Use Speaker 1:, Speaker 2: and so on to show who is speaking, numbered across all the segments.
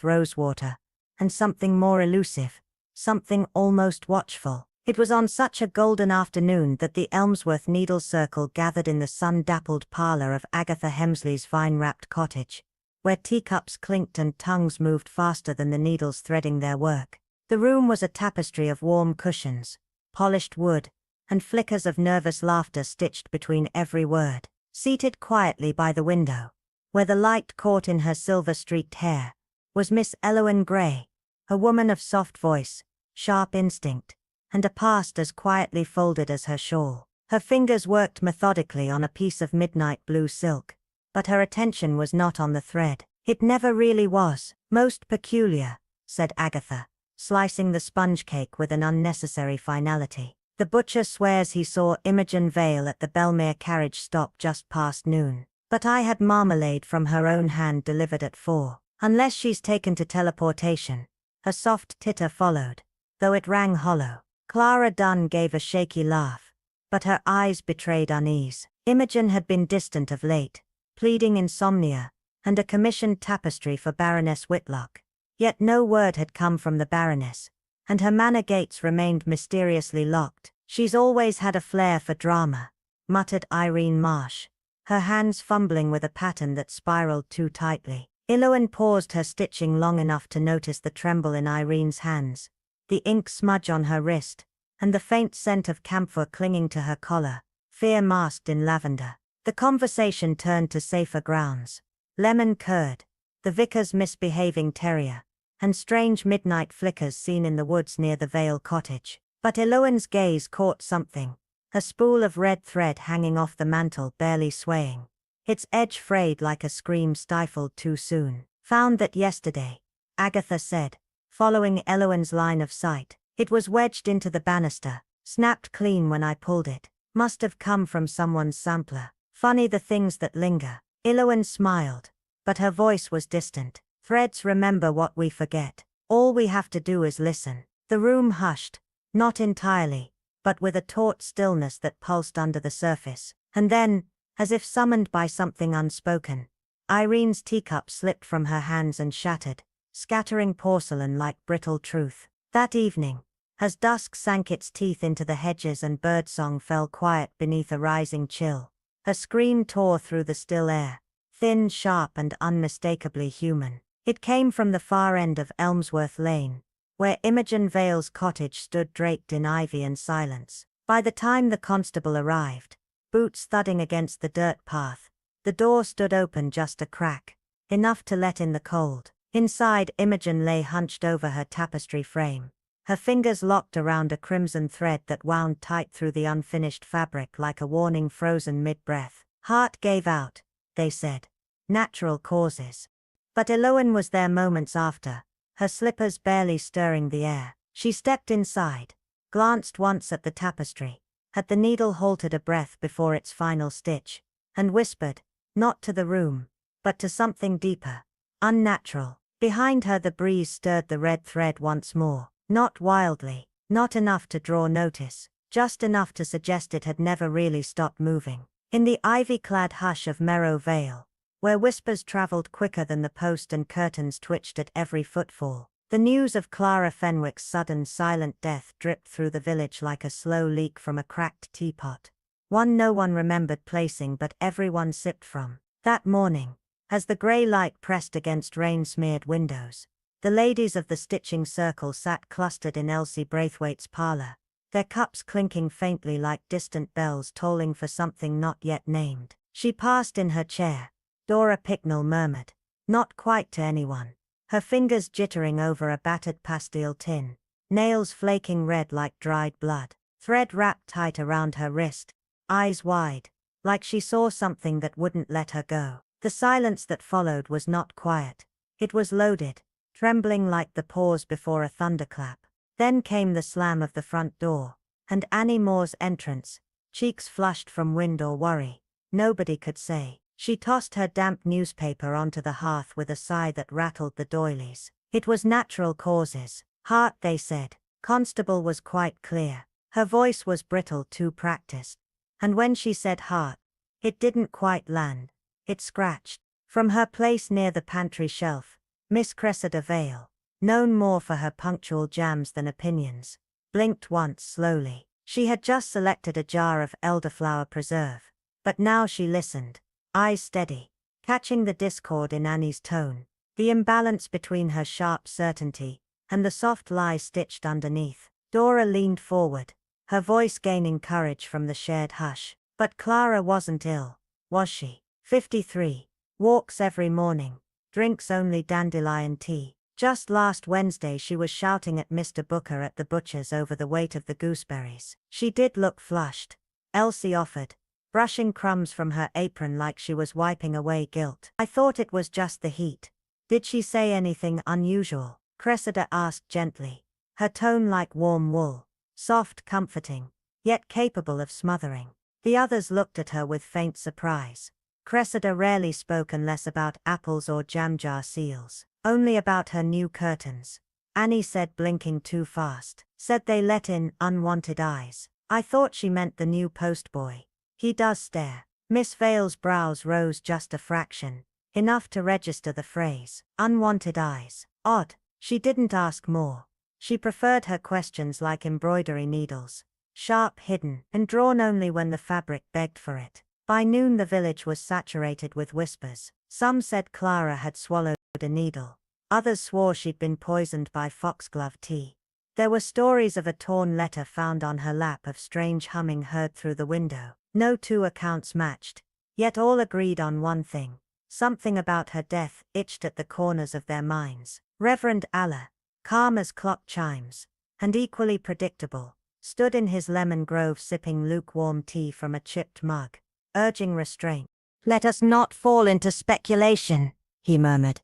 Speaker 1: rosewater, and something more elusive, something almost watchful. It was on such a golden afternoon that the Elmsworth Needle Circle gathered in the sun-dappled parlor of Agatha Hemsley's vine-wrapped cottage, where teacups clinked and tongues moved faster than the needles threading their work. The room was a tapestry of warm cushions, polished wood, and flickers of nervous laughter stitched between every word. Seated quietly by the window, where the light caught in her silver-streaked hair, was Miss Eloine Gray, a woman of soft voice, sharp instinct, and a past as quietly folded as her shawl. Her fingers worked methodically on a piece of midnight blue silk, but her attention was not on the thread. "It never really was. Most peculiar," said Agatha, slicing the sponge cake with an unnecessary finality. "The butcher swears he saw Imogen Vale at the Belmere carriage stop just past noon. But I had marmalade from her own hand delivered at 4. Unless she's taken to teleportation." A soft titter followed, though it rang hollow. Clara Dunn gave a shaky laugh, but her eyes betrayed unease. Imogen had been distant of late, pleading insomnia, and a commissioned tapestry for Baroness Whitlock. Yet no word had come from the Baroness, and her manor gates remained mysteriously locked. "She's always had a flair for drama," muttered Irene Marsh, her hands fumbling with a pattern that spiraled too tightly. Eloine paused her stitching long enough to notice the tremble in Irene's hands, the ink smudge on her wrist, and the faint scent of camphor clinging to her collar, fear masked in lavender. The conversation turned to safer grounds. Lemon curd, the vicar's misbehaving terrier, and strange midnight flickers seen in the woods near the Vale cottage. But Eloine's gaze caught something, a spool of red thread hanging off the mantel barely swaying, its edge frayed like a scream stifled too soon. "Found that yesterday," Agatha said, following Eloine's line of sight. "It was wedged into the banister, snapped clean when I pulled it. Must have come from someone's sampler. Funny the things that linger." Eloine smiled, but her voice was distant. "Threads remember what we forget. All we have to do is listen." The room hushed, not entirely, but with a taut stillness that pulsed under the surface. And then, as if summoned by something unspoken, Irene's teacup slipped from her hands and shattered, scattering porcelain like brittle truth. That evening, as dusk sank its teeth into the hedges and birdsong fell quiet beneath a rising chill, a scream tore through the still air, thin, sharp, and unmistakably human. It came from the far end of Elmsworth Lane, where Imogen Vale's cottage stood draped in ivy and silence. By the time the constable arrived, boots thudding against the dirt path, the door stood open just a crack, enough to let in the cold. Inside, Imogen lay hunched over her tapestry frame, her fingers locked around a crimson thread that wound tight through the unfinished fabric like a warning frozen mid-breath. "Heart gave out," they said. "Natural causes." But Eloine was there moments after, her slippers barely stirring the air. She stepped inside, glanced once at the tapestry, at the needle halted a breath before its final stitch, and whispered, not to the room, but to something deeper, unnatural. Behind her the breeze stirred the red thread once more, not wildly, not enough to draw notice, just enough to suggest it had never really stopped moving. In the ivy-clad hush of Merrow Vale, where whispers traveled quicker than the post and curtains twitched at every footfall, the news of Clara Fenwick's sudden silent death dripped through the village like a slow leak from a cracked teapot, one no one remembered placing but everyone sipped from. That morning, as the grey light pressed against rain-smeared windows, the ladies of the stitching circle sat clustered in Elsie Braithwaite's parlour, their cups clinking faintly like distant bells tolling for something not yet named. She passed in her chair, Dora Picknell murmured, not quite to anyone, her fingers jittering over a battered pastille tin, nails flaking red like dried blood, thread wrapped tight around her wrist, eyes wide, like she saw something that wouldn't let her go. The silence that followed was not quiet. It was loaded, trembling like the pause before a thunderclap. Then came the slam of the front door, and Annie Moore's entrance, cheeks flushed from wind or worry. Nobody could say. She tossed her damp newspaper onto the hearth with a sigh that rattled the doilies. It was natural causes. Heart, they said. Constable was quite clear. Her voice was brittle, too practiced. And when she said heart, it didn't quite land. It scratched. From her place near the pantry shelf, Miss Cressida Vale, known more for her punctual jams than opinions, blinked once slowly. She had just selected a jar of elderflower preserve, but now she listened, eyes steady, catching the discord in Annie's tone, the imbalance between her sharp certainty and the soft lie stitched underneath. Dora leaned forward, her voice gaining courage from the shared hush. But Clara wasn't ill, was she? 53. Walks every morning, drinks only dandelion tea. Just last Wednesday she was shouting at Mr. Booker at the butcher's over the weight of the gooseberries. She did look flushed, Elsie offered, brushing crumbs from her apron like she was wiping away guilt. I thought it was just the heat. Did she say anything unusual? Cressida asked gently, her tone like warm wool, soft, comforting, yet capable of smothering. The others looked at her with faint surprise. Cressida rarely spoke unless about apples or jam jar seals, only about her new curtains. Annie said, blinking too fast, said they let in unwanted eyes. I thought she meant the new postboy. He does stare. Miss Vale's brows rose just a fraction, enough to register the phrase, unwanted eyes. Odd. She didn't ask more. She preferred her questions like embroidery needles, sharp, hidden, and drawn only when the fabric begged for it. By noon the village was saturated with whispers. Some said Clara had swallowed a needle. Others swore she'd been poisoned by foxglove tea. There were stories of a torn letter found on her lap, of strange humming heard through the window. No two accounts matched, yet all agreed on one thing. Something about her death itched at the corners of their minds. Reverend Allah, calm as clock chimes, and equally predictable, stood in his lemon grove sipping lukewarm tea from a chipped mug, urging restraint. "Let us not fall into speculation," he murmured,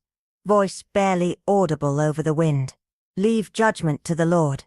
Speaker 1: voice barely audible over the wind. "Leave judgment to the Lord."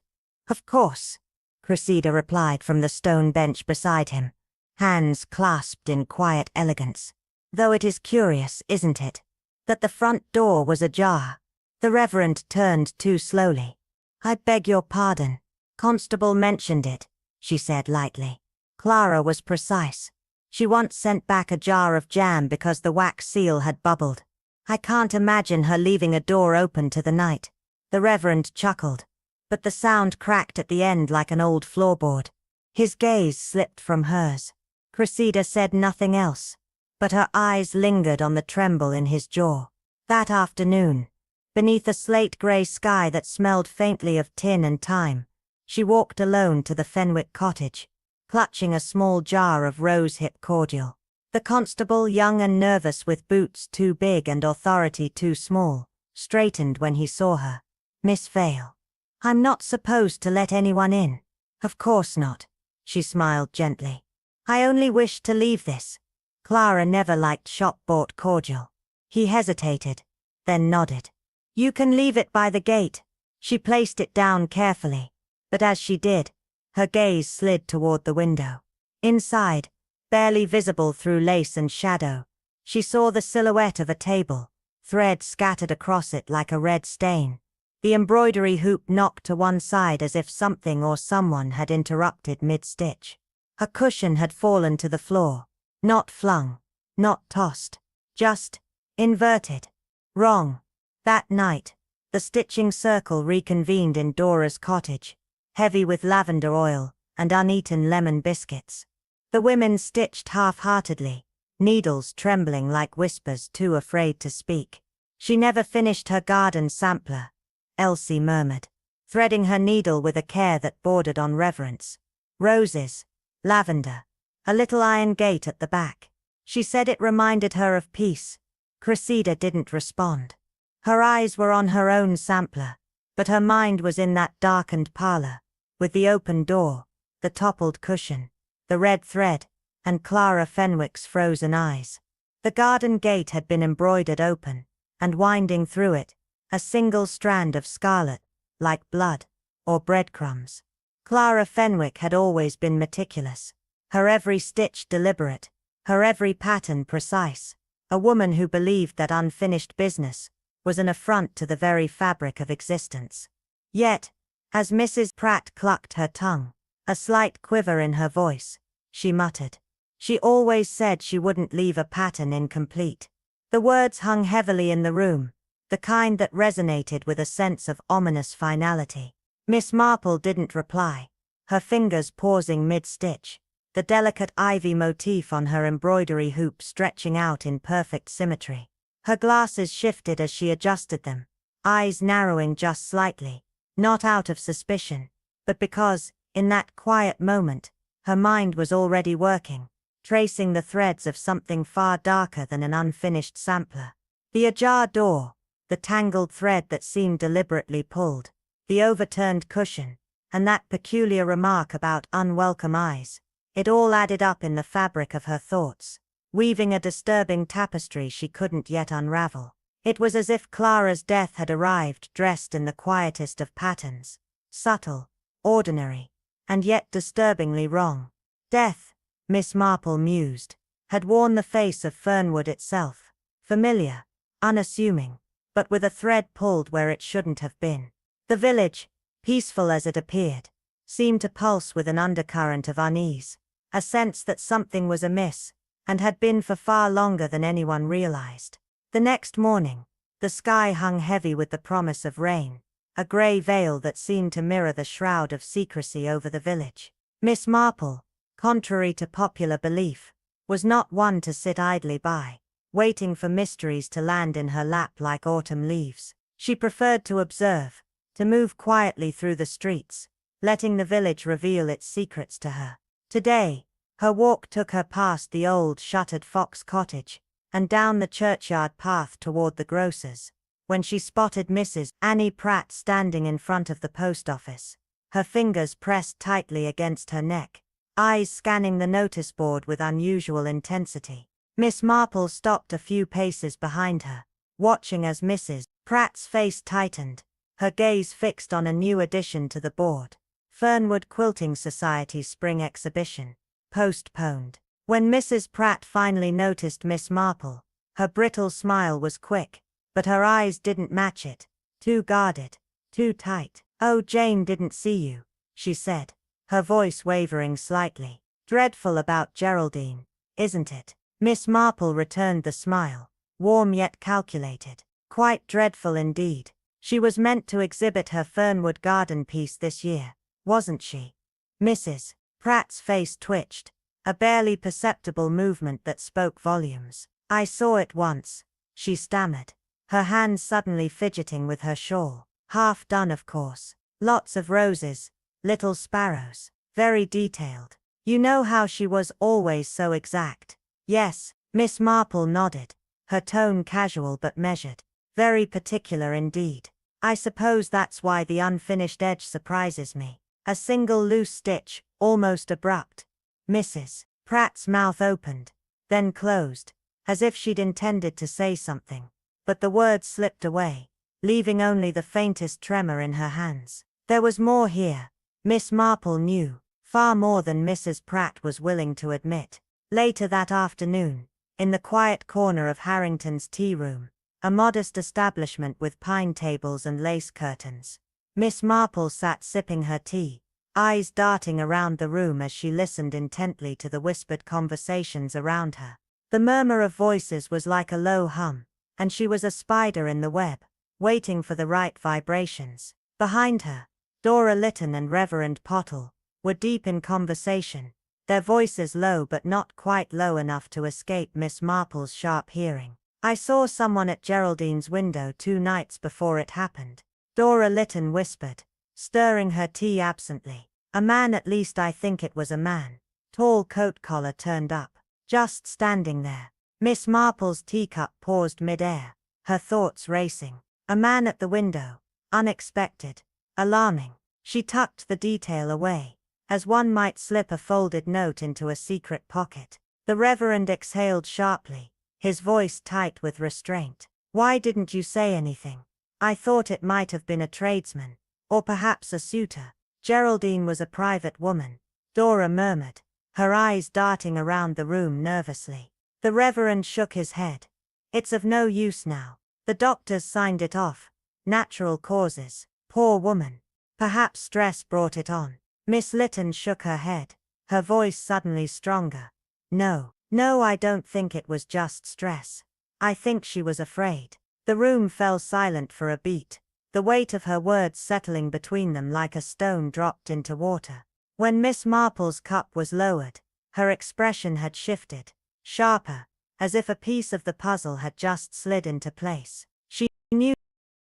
Speaker 1: "Of course," Cressida replied from the stone bench beside him, hands clasped in quiet elegance. "Though it is curious, isn't it, that the front door was ajar." The Reverend turned too slowly. "I beg your pardon. Constable mentioned it," she said lightly. Clara was precise. She once sent back a jar of jam because the wax seal had bubbled. I can't imagine her leaving a door open to the night. The Reverend chuckled, but the sound cracked at the end like an old floorboard. His gaze slipped from hers. Cressida said nothing else, but her eyes lingered on the tremble in his jaw. That afternoon, beneath a slate-grey sky that smelled faintly of tin and thyme, she walked alone to the Fenwick cottage, clutching a small jar of rose-hip cordial. The constable, young and nervous with boots too big and authority too small, straightened when he saw her. "Miss Vale, I'm not supposed to let anyone in." "Of course not," she smiled gently. "I only wished to leave this." Clara never liked shop-bought cordial. He hesitated, then nodded. "You can leave it by the gate." She placed it down carefully, but as she did, her gaze slid toward the window. Inside, barely visible through lace and shadow, she saw the silhouette of a table, thread scattered across it like a red stain. The embroidery hoop knocked to one side as if something or someone had interrupted mid-stitch. A cushion had fallen to the floor, not flung, not tossed, just inverted. Wrong. That night, the stitching circle reconvened in Dora's cottage, heavy with lavender oil and uneaten lemon biscuits. The women stitched half-heartedly, needles trembling like whispers too afraid to speak. "She never finished her garden sampler," Elsie murmured, threading her needle with a care that bordered on reverence. "Roses, lavender, a little iron gate at the back." She said it reminded her of peace. Cressida didn't respond. Her eyes were on her own sampler, but her mind was in that darkened parlor, with the open door, the toppled cushion, the red thread, and Clara Fenwick's frozen eyes. The garden gate had been embroidered open, and winding through it, a single strand of scarlet, like blood, or breadcrumbs. Clara Fenwick had always been meticulous, her every stitch deliberate, her every pattern precise, a woman who believed that unfinished business was an affront to the very fabric of existence. Yet, as Mrs. Pratt clucked her tongue, a slight quiver in her voice, she muttered, "She always said she wouldn't leave a pattern incomplete." The words hung heavily in the room, the kind that resonated with a sense of ominous finality. Miss Marple didn't reply, her fingers pausing mid-stitch, the delicate ivy motif on her embroidery hoop stretching out in perfect symmetry. Her glasses shifted as she adjusted them, eyes narrowing just slightly, not out of suspicion, but because, in that quiet moment, her mind was already working, tracing the threads of something far darker than an unfinished sampler. The ajar door, the tangled thread that seemed deliberately pulled, the overturned cushion, and that peculiar remark about unwelcome eyes, it all added up in the fabric of her thoughts, weaving a disturbing tapestry she couldn't yet unravel. It was as if Clara's death had arrived dressed in the quietest of patterns, subtle, ordinary, and yet disturbingly wrong. Death, Miss Marple mused, had worn the face of Fernwood itself, familiar, unassuming, but with a thread pulled where it shouldn't have been. The village, peaceful as it appeared, seemed to pulse with an undercurrent of unease, a sense that something was amiss, and had been for far longer than anyone realized. The next morning, the sky hung heavy with the promise of rain, a grey veil that seemed to mirror the shroud of secrecy over the village. Miss Marple, contrary to popular belief, was not one to sit idly by, waiting for mysteries to land in her lap like autumn leaves. She preferred to observe, to move quietly through the streets, letting the village reveal its secrets to her. Today, her walk took her past the old shuttered Fox cottage, and down the churchyard path toward the grocer's, when she spotted Mrs. Annie Pratt standing in front of the post office, her fingers pressed tightly against her neck, eyes scanning the notice board with unusual intensity. Miss Marple stopped a few paces behind her, watching as Mrs. Pratt's face tightened, her gaze fixed on a new addition to the board. Fernwood Quilting Society's spring exhibition, postponed. When Mrs. Pratt finally noticed Miss Marple, her brittle smile was quick, but her eyes didn't match it, too guarded, too tight. "Oh, Jane didn't see you," she said, her voice wavering slightly. "Dreadful about Geraldine, isn't it?" Miss Marple returned the smile, warm yet calculated. "Quite dreadful indeed. She was meant to exhibit her Fernwood garden piece this year, wasn't she?" Mrs. Pratt's face twitched, a barely perceptible movement that spoke volumes. "I saw it once," she stammered, her hands suddenly fidgeting with her shawl. "Half done, of course. Lots of roses, little sparrows, very detailed. You know how she was always so exact." "Yes," Miss Marple nodded, her tone casual but measured. "Very particular indeed. I suppose that's why the unfinished edge surprises me. A single loose stitch, almost abrupt." Mrs. Pratt's mouth opened, then closed, as if she'd intended to say something, but the words slipped away, leaving only the faintest tremor in her hands. There was more here, Miss Marple knew, far more than Mrs. Pratt was willing to admit. Later that afternoon, in the quiet corner of Harrington's tea room, a modest establishment with pine tables and lace curtains, Miss Marple sat sipping her tea, eyes darting around the room as she listened intently to the whispered conversations around her. The murmur of voices was like a low hum, and she was a spider in the web, waiting for the right vibrations. Behind her, Dora Lytton and Reverend Pottle were deep in conversation, their voices low but not quite low enough to escape Miss Marple's sharp hearing. "I saw someone at Geraldine's window 2 nights before it happened," Dora Lytton whispered, stirring her tea absently. "A man, at least I think it was a man, tall coat collar turned up, just standing there." Miss Marple's teacup paused mid-air, her thoughts racing. A man at the window, unexpected, alarming. She tucked the detail away, as one might slip a folded note into a secret pocket. The Reverend exhaled sharply, his voice tight with restraint. "Why didn't you say anything? I thought it might have been a tradesman, or perhaps a suitor." "Geraldine was a private woman," Dora murmured, her eyes darting around the room nervously. The Reverend shook his head. "It's of no use now. The doctors signed it off. Natural causes. Poor woman. Perhaps stress brought it on." Miss Lytton shook her head, her voice suddenly stronger. No, I don't think it was just stress. I think she was afraid." The room fell silent for a beat, the weight of her words settling between them like a stone dropped into water. When Miss Marple's cup was lowered, her expression had shifted, sharper, as if a piece of the puzzle had just slid into place. She knew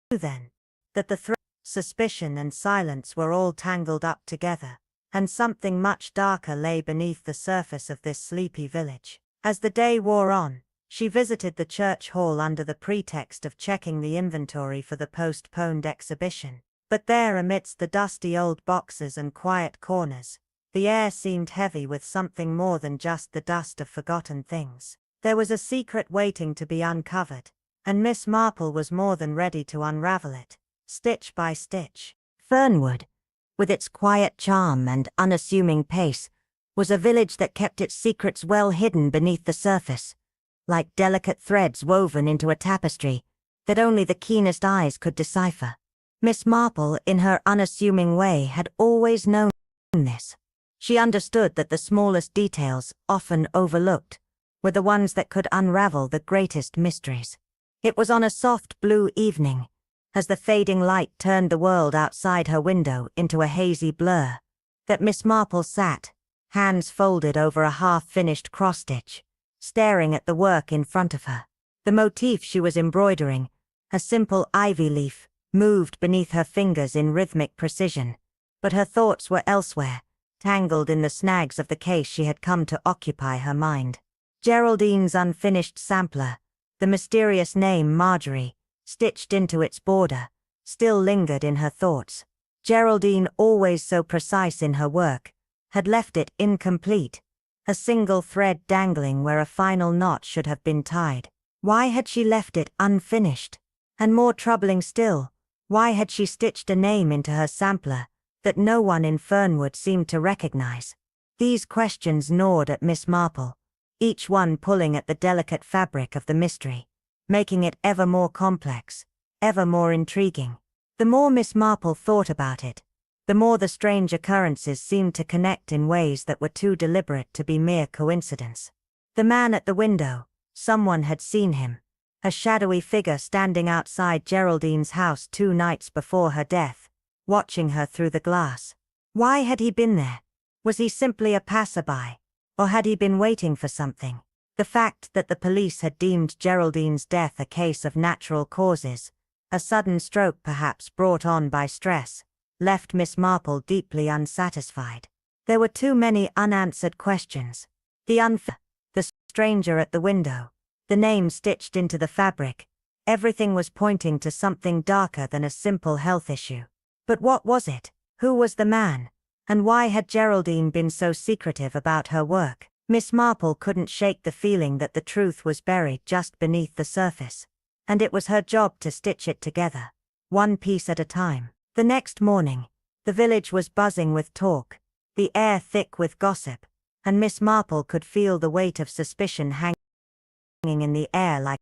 Speaker 1: then that the thread, suspicion and silence were all tangled up together, and something much darker lay beneath the surface of this sleepy village. As the day wore on, she visited the church hall under the pretext of checking the inventory for the postponed exhibition. But there, amidst the dusty old boxes and quiet corners, the air seemed heavy with something more than just the dust of forgotten things. There was a secret waiting to be uncovered, and Miss Marple was more than ready to unravel it, stitch by stitch. Fernwood, with its quiet charm and unassuming pace, was a village that kept its secrets well hidden beneath the surface, like delicate threads woven into a tapestry that only the keenest eyes could decipher. Miss Marple, in her unassuming way, had always known this. She understood that the smallest details, often overlooked, were the ones that could unravel the greatest mysteries. It was on a soft blue evening, as the fading light turned the world outside her window into a hazy blur, that Miss Marple sat, hands folded over a half-finished cross-stitch, staring at the work in front of her. The motif she was embroidering, a simple ivy leaf, moved beneath her fingers in rhythmic precision, but her thoughts were elsewhere, tangled in the snags of the case she had come to occupy her mind. Geraldine's unfinished sampler, the mysterious name Marjorie, stitched into its border, still lingered in her thoughts. Geraldine, always so precise in her work, had left it incomplete, a single thread dangling where a final knot should have been tied. Why had she left it unfinished? And more troubling still, why had she stitched a name into her sampler that no one in Fernwood seemed to recognize? These questions gnawed at Miss Marple, each one pulling at the delicate fabric of the mystery, making it ever more complex, ever more intriguing. The more Miss Marple thought about it, the more the strange occurrences seemed to connect in ways that were too deliberate to be mere coincidence. The man at the window, someone had seen him, a shadowy figure standing outside Geraldine's house 2 nights before her death, watching her through the glass. Why had he been there? Was he simply a passerby, or had he been waiting for something? The fact that the police had deemed Geraldine's death a case of natural causes, a sudden stroke perhaps brought on by stress, left Miss Marple deeply unsatisfied. There were too many unanswered questions. The stranger at the window, the name stitched into the fabric, everything was pointing to something darker than a simple health issue. But what was it? Who was the man? And why had Geraldine been so secretive about her work? Miss Marple couldn't shake the feeling that the truth was buried just beneath the surface, and it was her job to stitch it together, one piece at a time. The next morning, the village was buzzing with talk, the air thick with gossip, and Miss Marple could feel the weight of suspicion hanging in the air like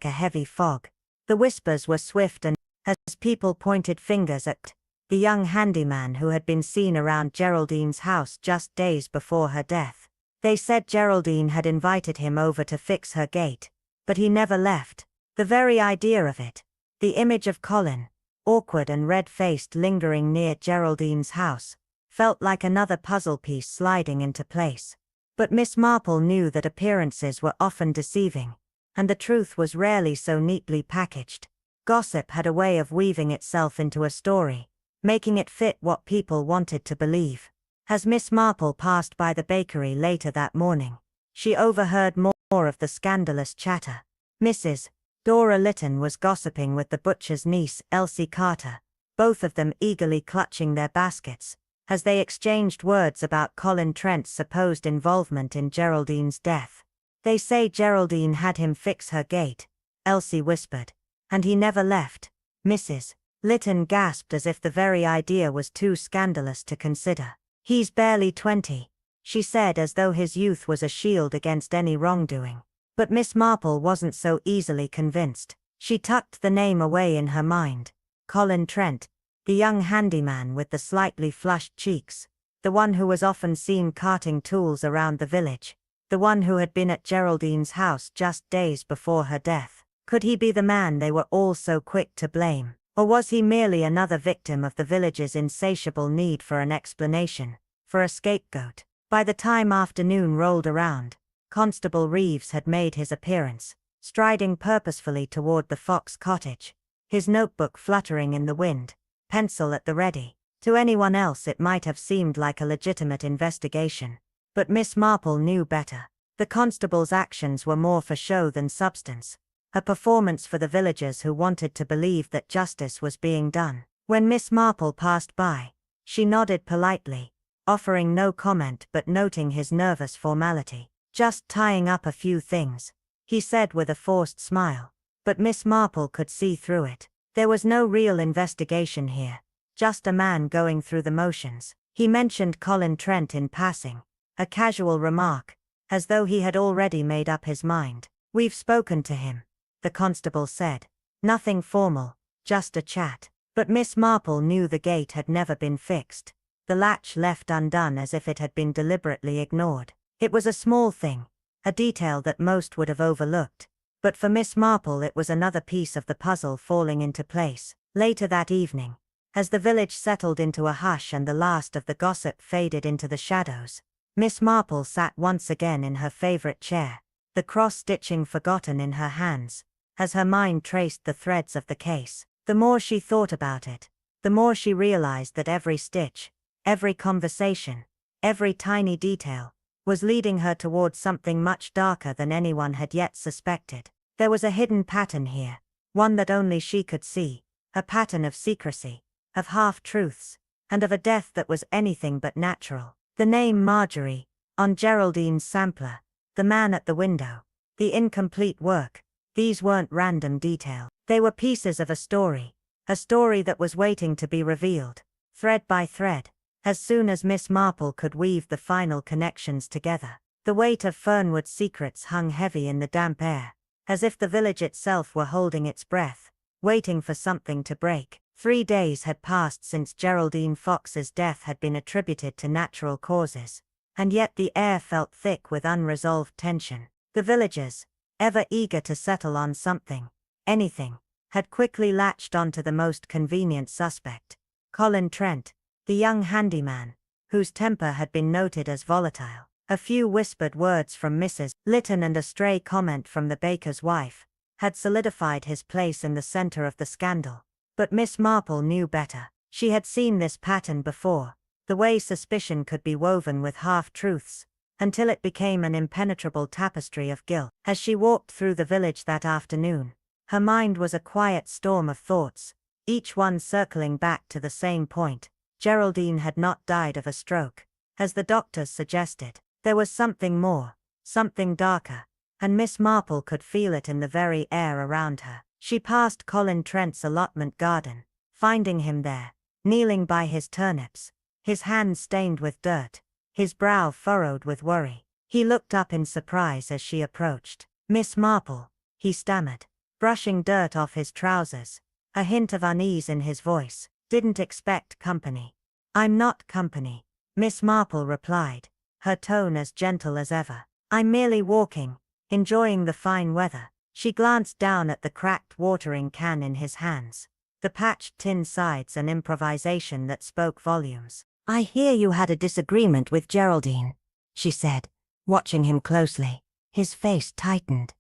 Speaker 1: a heavy fog. The whispers were swift, and as people pointed fingers at the young handyman who had been seen around Geraldine's house just days before her death. They said Geraldine had invited him over to fix her gate, but he never left. The very idea of it, the image of Colin, awkward and red-faced, lingering near Geraldine's house, felt like another puzzle piece sliding into place. But Miss Marple knew that appearances were often deceiving, and the truth was rarely so neatly packaged. Gossip had a way of weaving itself into a story, making it fit what people wanted to believe. As Miss Marple passed by the bakery later that morning, she overheard more of the scandalous chatter. Mrs. Dora Lytton was gossiping with the butcher's niece, Elsie Carter, both of them eagerly clutching their baskets, as they exchanged words about Colin Trent's supposed involvement in Geraldine's death. "They say Geraldine had him fix her gate," Elsie whispered, "and he never left." Mrs. Lytton gasped as if the very idea was too scandalous to consider. "He's barely 20, she said, as though his youth was a shield against any wrongdoing. But Miss Marple wasn't so easily convinced. She tucked the name away in her mind. Colin Trent, the young handyman with the slightly flushed cheeks, the one who was often seen carting tools around the village, the one who had been at Geraldine's house just days before her death. Could he be the man they were all so quick to blame? Or was he merely another victim of the village's insatiable need for an explanation, for a scapegoat? By the time afternoon rolled around, Constable Reeves had made his appearance, striding purposefully toward the Fox cottage, his notebook fluttering in the wind, pencil at the ready. To anyone else it might have seemed like a legitimate investigation, but Miss Marple knew better. The constable's actions were more for show than substance, a performance for the villagers who wanted to believe that justice was being done. When Miss Marple passed by, she nodded politely, offering no comment but noting his nervous formality. "Just tying up a few things," he said with a forced smile. But Miss Marple could see through it. There was no real investigation here, just a man going through the motions. He mentioned Colin Trent in passing, a casual remark, as though he had already made up his mind. "We've spoken to him," the constable said. "Nothing formal, just a chat." But Miss Marple knew the gate had never been fixed, the latch left undone as if it had been deliberately ignored. It was a small thing, a detail that most would have overlooked, but for Miss Marple it was another piece of the puzzle falling into place. Later that evening, as the village settled into a hush and the last of the gossip faded into the shadows, Miss Marple sat once again in her favorite chair, the cross-stitching forgotten in her hands, as her mind traced the threads of the case. The more she thought about it, the more she realized that every stitch, every conversation, every tiny detail, was leading her towards something much darker than anyone had yet suspected. There was a hidden pattern here, one that only she could see, a pattern of secrecy, of half-truths, and of a death that was anything but natural. The name Marjorie, on Geraldine's sampler, the man at the window, the incomplete work, these weren't random details. They were pieces of a story that was waiting to be revealed, thread by thread, as soon as Miss Marple could weave the final connections together. The weight of Fernwood's secrets hung heavy in the damp air, as if the village itself were holding its breath, waiting for something to break. 3 days had passed since Geraldine Fox's death had been attributed to natural causes, and yet the air felt thick with unresolved tension. The villagers, ever eager to settle on something, anything, had quickly latched onto the most convenient suspect, Colin Trent, the young handyman, whose temper had been noted as volatile. A few whispered words from Mrs. Lytton and a stray comment from the baker's wife had solidified his place in the center of the scandal. But Miss Marple knew better. She had seen this pattern before, the way suspicion could be woven with half-truths, until it became an impenetrable tapestry of guilt. As she walked through the village that afternoon, her mind was a quiet storm of thoughts, each one circling back to the same point. Geraldine had not died of a stroke, as the doctors suggested. There was something more, something darker, and Miss Marple could feel it in the very air around her. She passed Colin Trent's allotment garden, finding him there, kneeling by his turnips, his hands stained with dirt, his brow furrowed with worry. He looked up in surprise as she approached. "Miss Marple," he stammered, brushing dirt off his trousers, a hint of unease in his voice. "Didn't expect company." "I'm not company," Miss Marple replied, her tone as gentle as ever. "I'm merely walking, enjoying the fine weather." She glanced down at the cracked watering can in his hands, the patched tin sides an improvisation that spoke volumes. "I hear you had a disagreement with Geraldine," she said, watching him closely. His face tightened.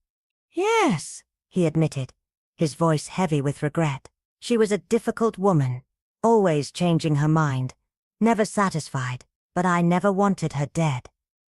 Speaker 1: "Yes," he admitted, his voice heavy with regret. "She was a difficult woman, always changing her mind, never satisfied, but I never wanted her dead.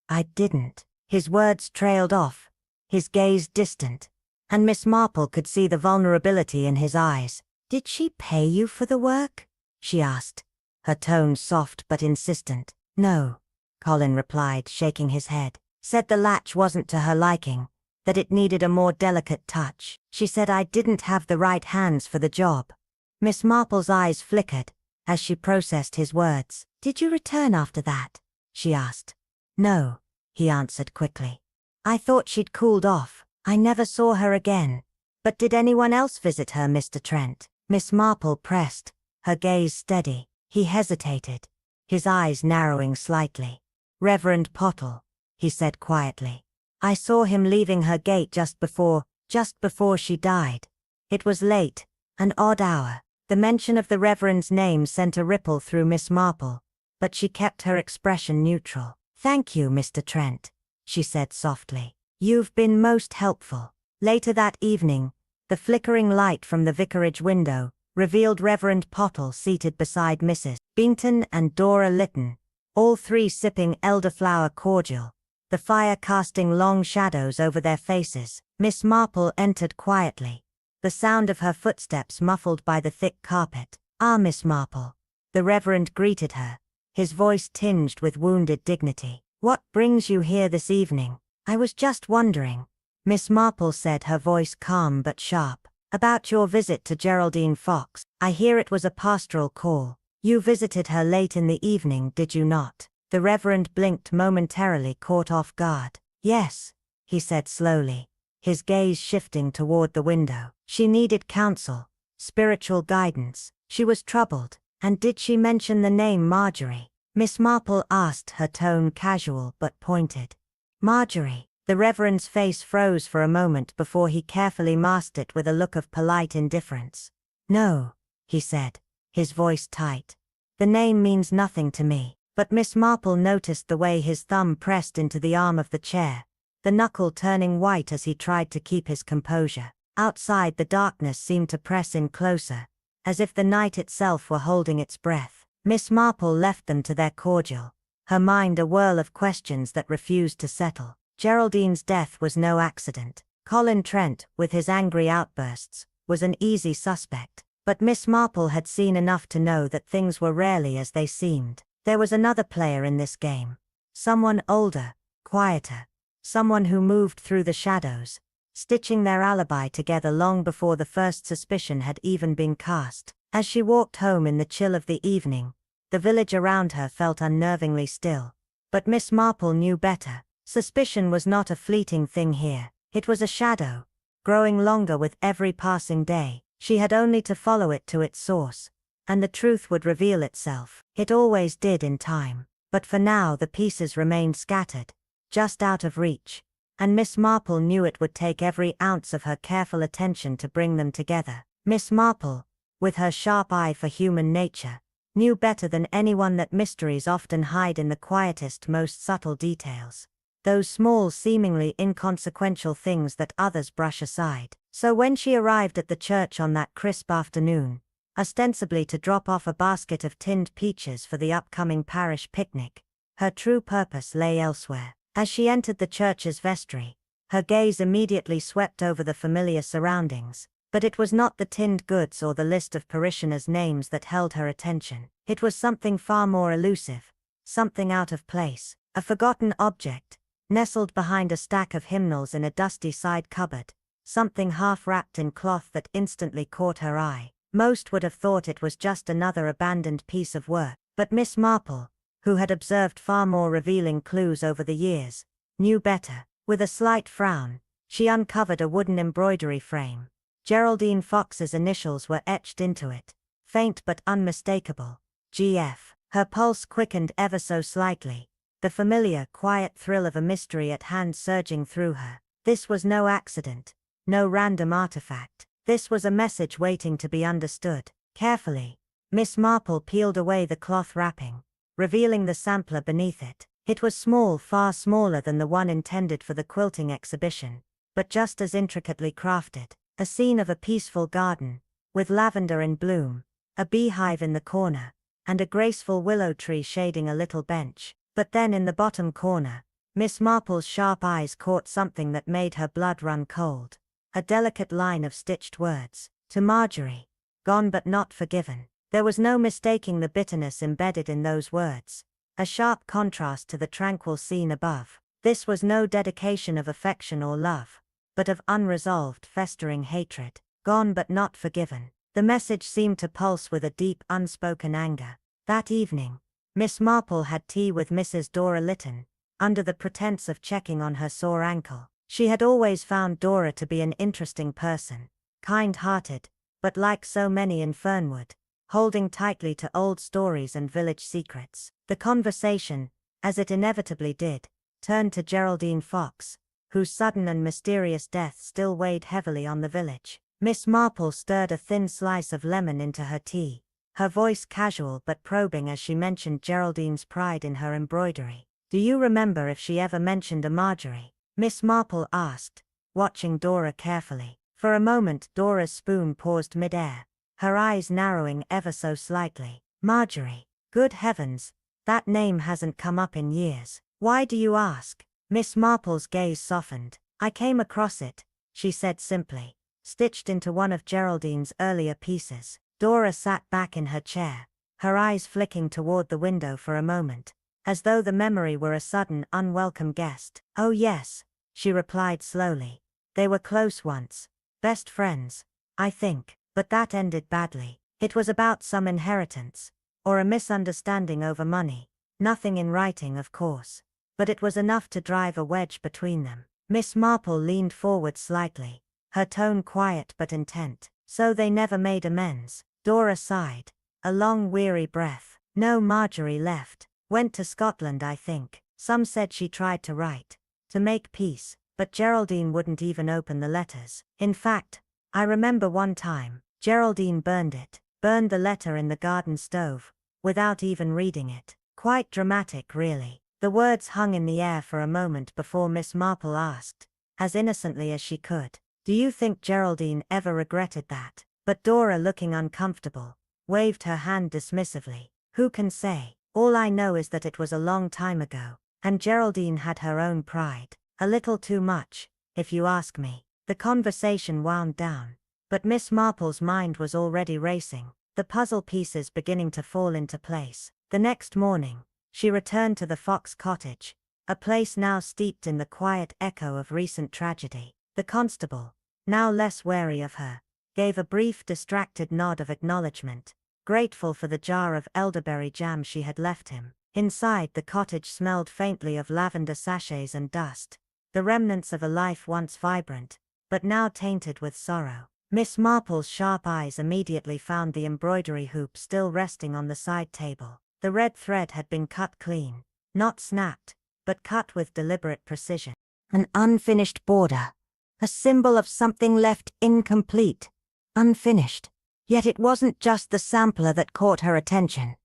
Speaker 1: I didn't." His words trailed off, his gaze distant, and Miss Marple could see the vulnerability in his eyes. "Did she pay you for the work?" she asked, her tone soft but insistent. "No," Colin replied, shaking his head. "Said the latch wasn't to her liking, that it needed a more delicate touch. She said I didn't have the right hands for the job." Miss Marple's eyes flickered as she processed his words. "Did you return after that?" she asked. "No," he answered quickly. "I thought she'd cooled off. I never saw her again." "But did anyone else visit her, Mr. Trent?" Miss Marple pressed, her gaze steady. He hesitated, his eyes narrowing slightly. "Reverend Pottle," he said quietly. "I saw him leaving her gate just before just before she died. It was late, an odd hour. The mention of the Reverend's name sent a ripple through Miss Marple, but she kept her expression neutral. "Thank you, Mr. Trent," she said softly. "You've been most helpful." Later that evening, the flickering light from the vicarage window revealed Reverend Pottle seated beside Mrs. Beanton and Dora Lytton, all three sipping elderflower cordial, the fire casting long shadows over their faces. Miss Marple entered quietly, the sound of her footsteps muffled by the thick carpet. "Ah, Miss Marple." The Reverend greeted her, his voice tinged with wounded dignity. "What brings you here this evening?" "I was just wondering," Miss Marple said, her voice calm but sharp, "about your visit to Geraldine Fox. I hear it was a pastoral call. You visited her late in the evening, did you not?" The Reverend blinked momentarily, caught off guard. "Yes," he said slowly, his gaze shifting toward the window. "She needed counsel, spiritual guidance. She was troubled." "And did she mention the name Marjorie?" Miss Marple asked, her tone casual but pointed. "Marjorie." The Reverend's face froze for a moment before he carefully masked it with a look of polite indifference. "No," he said, his voice tight. "The name means nothing to me." But Miss Marple noticed the way his thumb pressed into the arm of the chair, the knuckle turning white as he tried to keep his composure. Outside, the darkness seemed to press in closer, as if the night itself were holding its breath. Miss Marple left them to their cordial, her mind a whirl of questions that refused to settle. Geraldine's death was no accident. Colin Trent, with his angry outbursts, was an easy suspect. But Miss Marple had seen enough to know that things were rarely as they seemed. There was another player in this game. Someone older, quieter, someone who moved through the shadows, stitching their alibi together long before the first suspicion had even been cast. As she walked home in the chill of the evening, the village around her felt unnervingly still. But Miss Marple knew better. Suspicion was not a fleeting thing here. It was a shadow, growing longer with every passing day. She had only to follow it to its source, and the truth would reveal itself. It always did in time. But for now the pieces remained scattered, just out of reach, and Miss Marple knew it would take every ounce of her careful attention to bring them together. Miss Marple, with her sharp eye for human nature, knew better than anyone that mysteries often hide in the quietest, most subtle details. Those small, seemingly inconsequential things that others brush aside. So when she arrived at the church on that crisp afternoon, ostensibly to drop off a basket of tinned peaches for the upcoming parish picnic, her true purpose lay elsewhere. As she entered the church's vestry, her gaze immediately swept over the familiar surroundings. But it was not the tinned goods or the list of parishioners' names that held her attention. It was something far more elusive, something out of place, a forgotten object, nestled behind a stack of hymnals in a dusty side cupboard, something half-wrapped in cloth that instantly caught her eye. Most would have thought it was just another abandoned piece of work, but Miss Marple, who had observed far more revealing clues over the years, knew better. With a slight frown, she uncovered a wooden embroidery frame. Geraldine Fox's initials were etched into it, faint but unmistakable, G.F. Her pulse quickened ever so slightly, the familiar, quiet thrill of a mystery at hand surging through her. This was no accident, no random artifact. This was a message waiting to be understood. Carefully, Miss Marple peeled away the cloth wrapping, revealing the sampler beneath it. It was small, far smaller than the one intended for the quilting exhibition, but just as intricately crafted. A scene of a peaceful garden, with lavender in bloom, a beehive in the corner, and a graceful willow tree shading a little bench. But then in the bottom corner, Miss Marple's sharp eyes caught something that made her blood run cold. A delicate line of stitched words. To Marjorie, gone but not forgiven. There was no mistaking the bitterness embedded in those words, a sharp contrast to the tranquil scene above. This was no dedication of affection or love, but of unresolved, festering hatred. Gone but not forgiven. The message seemed to pulse with a deep, unspoken anger. That evening, Miss Marple had tea with Mrs. Dora Lytton, under the pretense of checking on her sore ankle. She had always found Dora to be an interesting person, kind-hearted, but like so many in Fernwood, holding tightly to old stories and village secrets. The conversation, as it inevitably did, turned to Geraldine Fox, whose sudden and mysterious death still weighed heavily on the village. Miss Marple stirred a thin slice of lemon into her tea, her voice casual but probing as she mentioned Geraldine's pride in her embroidery. "Do you remember if she ever mentioned a Marjorie?" Miss Marple asked, watching Dora carefully. For a moment Dora's spoon paused mid-air, her eyes narrowing ever so slightly. "Marjorie? Good heavens, that name hasn't come up in years. Why do you ask?" Miss Marple's gaze softened. "I came across it," she said simply, "stitched into one of Geraldine's earlier pieces." Dora sat back in her chair, her eyes flicking toward the window for a moment, as though the memory were a sudden, unwelcome guest. "Oh yes," she replied slowly. "They were close once. Best friends, I think. But that ended badly. It was about some inheritance, or a misunderstanding over money. Nothing in writing, of course. But it was enough to drive a wedge between them." Miss Marple leaned forward slightly, her tone quiet but intent. "So they never made amends?" Dora sighed, a long weary breath. "No, Marjorie left. Went to Scotland, I think. Some said she tried to write, to make peace, but Geraldine wouldn't even open the letters. In fact, I remember one time, Geraldine burned the letter in the garden stove, without even reading it. Quite dramatic, really." The words hung in the air for a moment before Miss Marple asked, as innocently as she could, "Do you think Geraldine ever regretted that?" But Dora, looking uncomfortable, waved her hand dismissively. "Who can say? All I know is that it was a long time ago, and Geraldine had her own pride. A little too much, if you ask me." The conversation wound down, but Miss Marple's mind was already racing, the puzzle pieces beginning to fall into place. The next morning, she returned to the Fox cottage, a place now steeped in the quiet echo of recent tragedy. The constable, now less wary of her, gave a brief distracted nod of acknowledgement, grateful for the jar of elderberry jam she had left him. Inside, the cottage smelled faintly of lavender sachets and dust, the remnants of a life once vibrant, but now tainted with sorrow. Miss Marple's sharp eyes immediately found the embroidery hoop still resting on the side table. The red thread had been cut clean, not snapped, but cut with deliberate precision. An unfinished border, a symbol of something left incomplete, unfinished. Yet it wasn't just the sampler that caught her attention.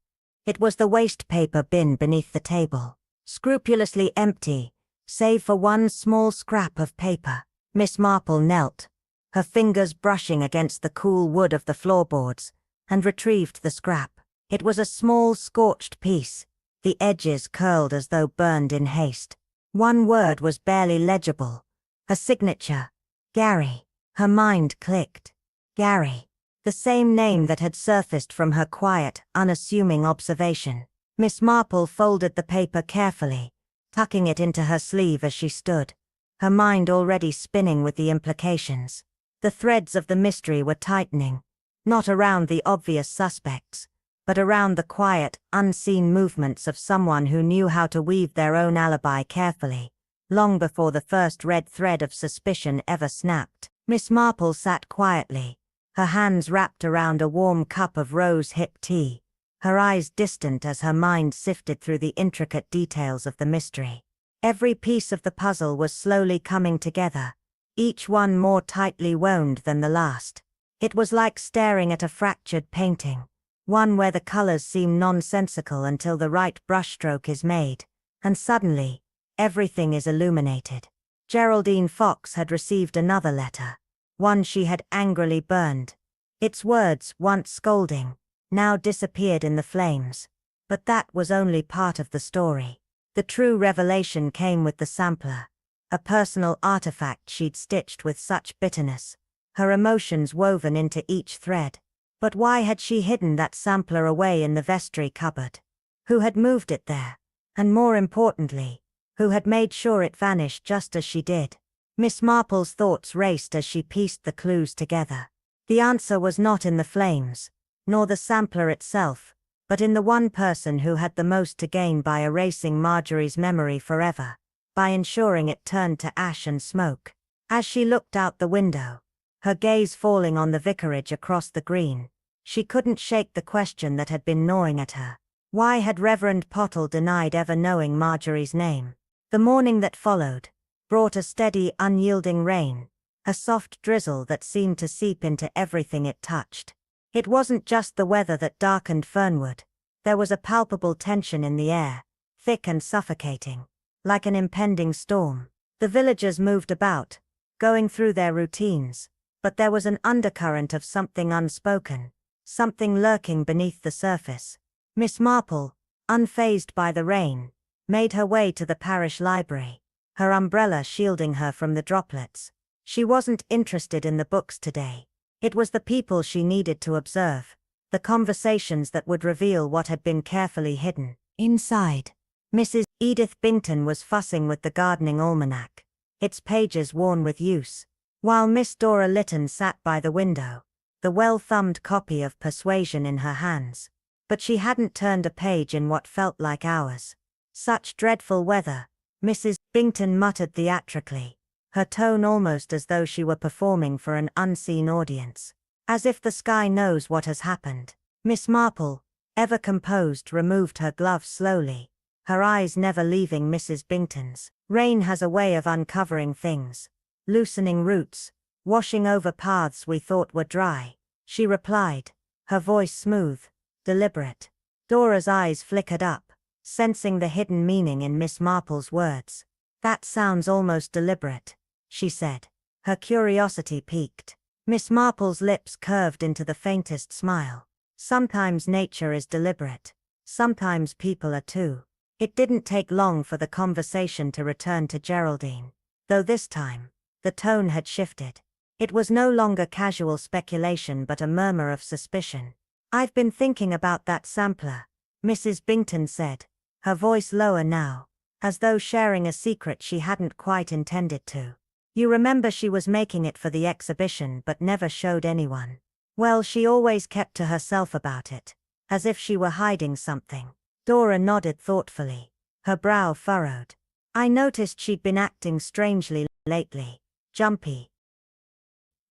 Speaker 1: It was the waste paper bin beneath the table, scrupulously empty, save for one small scrap of paper. Miss Marple knelt, her fingers brushing against the cool wood of the floorboards, and retrieved the scrap. It was a small scorched piece, the edges curled as though burned in haste. One word was barely legible, a signature, Gary. Her mind clicked. Gary. The same name that had surfaced from her quiet, unassuming observation. Miss Marple folded the paper carefully, tucking it into her sleeve as she stood, her mind already spinning with the implications. The threads of the mystery were tightening, not around the obvious suspects, but around the quiet, unseen movements of someone who knew how to weave their own alibi carefully, long before the first red thread of suspicion ever snapped. Miss Marple sat quietly, her hands wrapped around a warm cup of rose-hip tea, her eyes distant as her mind sifted through the intricate details of the mystery. Every piece of the puzzle was slowly coming together, each one more tightly wound than the last. It was like staring at a fractured painting, one where the colors seem nonsensical until the right brushstroke is made, and suddenly, everything is illuminated. Geraldine Fox had received another letter, one she had angrily burned. Its words, once scolding, now disappeared in the flames. But that was only part of the story. The true revelation came with the sampler, a personal artifact she'd stitched with such bitterness, her emotions woven into each thread. But why had she hidden that sampler away in the vestry cupboard? Who had moved it there? And more importantly, who had made sure it vanished just as she did? Miss Marple's thoughts raced as she pieced the clues together. The answer was not in the flames, nor the sampler itself, but in the one person who had the most to gain by erasing Marjorie's memory forever, by ensuring it turned to ash and smoke. As she looked out the window, her gaze falling on the vicarage across the green, she couldn't shake the question that had been gnawing at her. Why had Reverend Pottle denied ever knowing Marjorie's name? The morning that followed, brought a steady, unyielding rain, a soft drizzle that seemed to seep into everything it touched. It wasn't just the weather that darkened Fernwood. There was a palpable tension in the air, thick and suffocating, like an impending storm. The villagers moved about, going through their routines, but there was an undercurrent of something unspoken, something lurking beneath the surface. Miss Marple, unfazed by the rain, made her way to the parish library, her umbrella shielding her from the droplets. She wasn't interested in the books today. It was the people she needed to observe, the conversations that would reveal what had been carefully hidden. Inside, Mrs. Edith Bington was fussing with the gardening almanac, its pages worn with use, while Miss Dora Lytton sat by the window, the well-thumbed copy of Persuasion in her hands. But she hadn't turned a page in what felt like hours. Such dreadful weather, Mrs. Bington muttered theatrically, her tone almost as though she were performing for an unseen audience. As if the sky knows what has happened. Miss Marple, ever composed, removed her gloves slowly, her eyes never leaving Mrs. Bington's. Rain has a way of uncovering things, loosening roots, washing over paths we thought were dry, she replied, her voice smooth, deliberate. Dora's eyes flickered up, sensing the hidden meaning in Miss Marple's words. That sounds almost deliberate, she said, her curiosity piqued. Miss Marple's lips curved into the faintest smile. Sometimes nature is deliberate. Sometimes people are too. It didn't take long for the conversation to return to Geraldine. Though this time, the tone had shifted. It was no longer casual speculation but a murmur of suspicion. I've been thinking about that sampler, Mrs. Bington said, her voice lower now, as though sharing a secret she hadn't quite intended to. You remember she was making it for the exhibition but never showed anyone. Well, she always kept to herself about it, as if she were hiding something. Dora nodded thoughtfully, her brow furrowed. I noticed she'd been acting strangely lately, jumpy.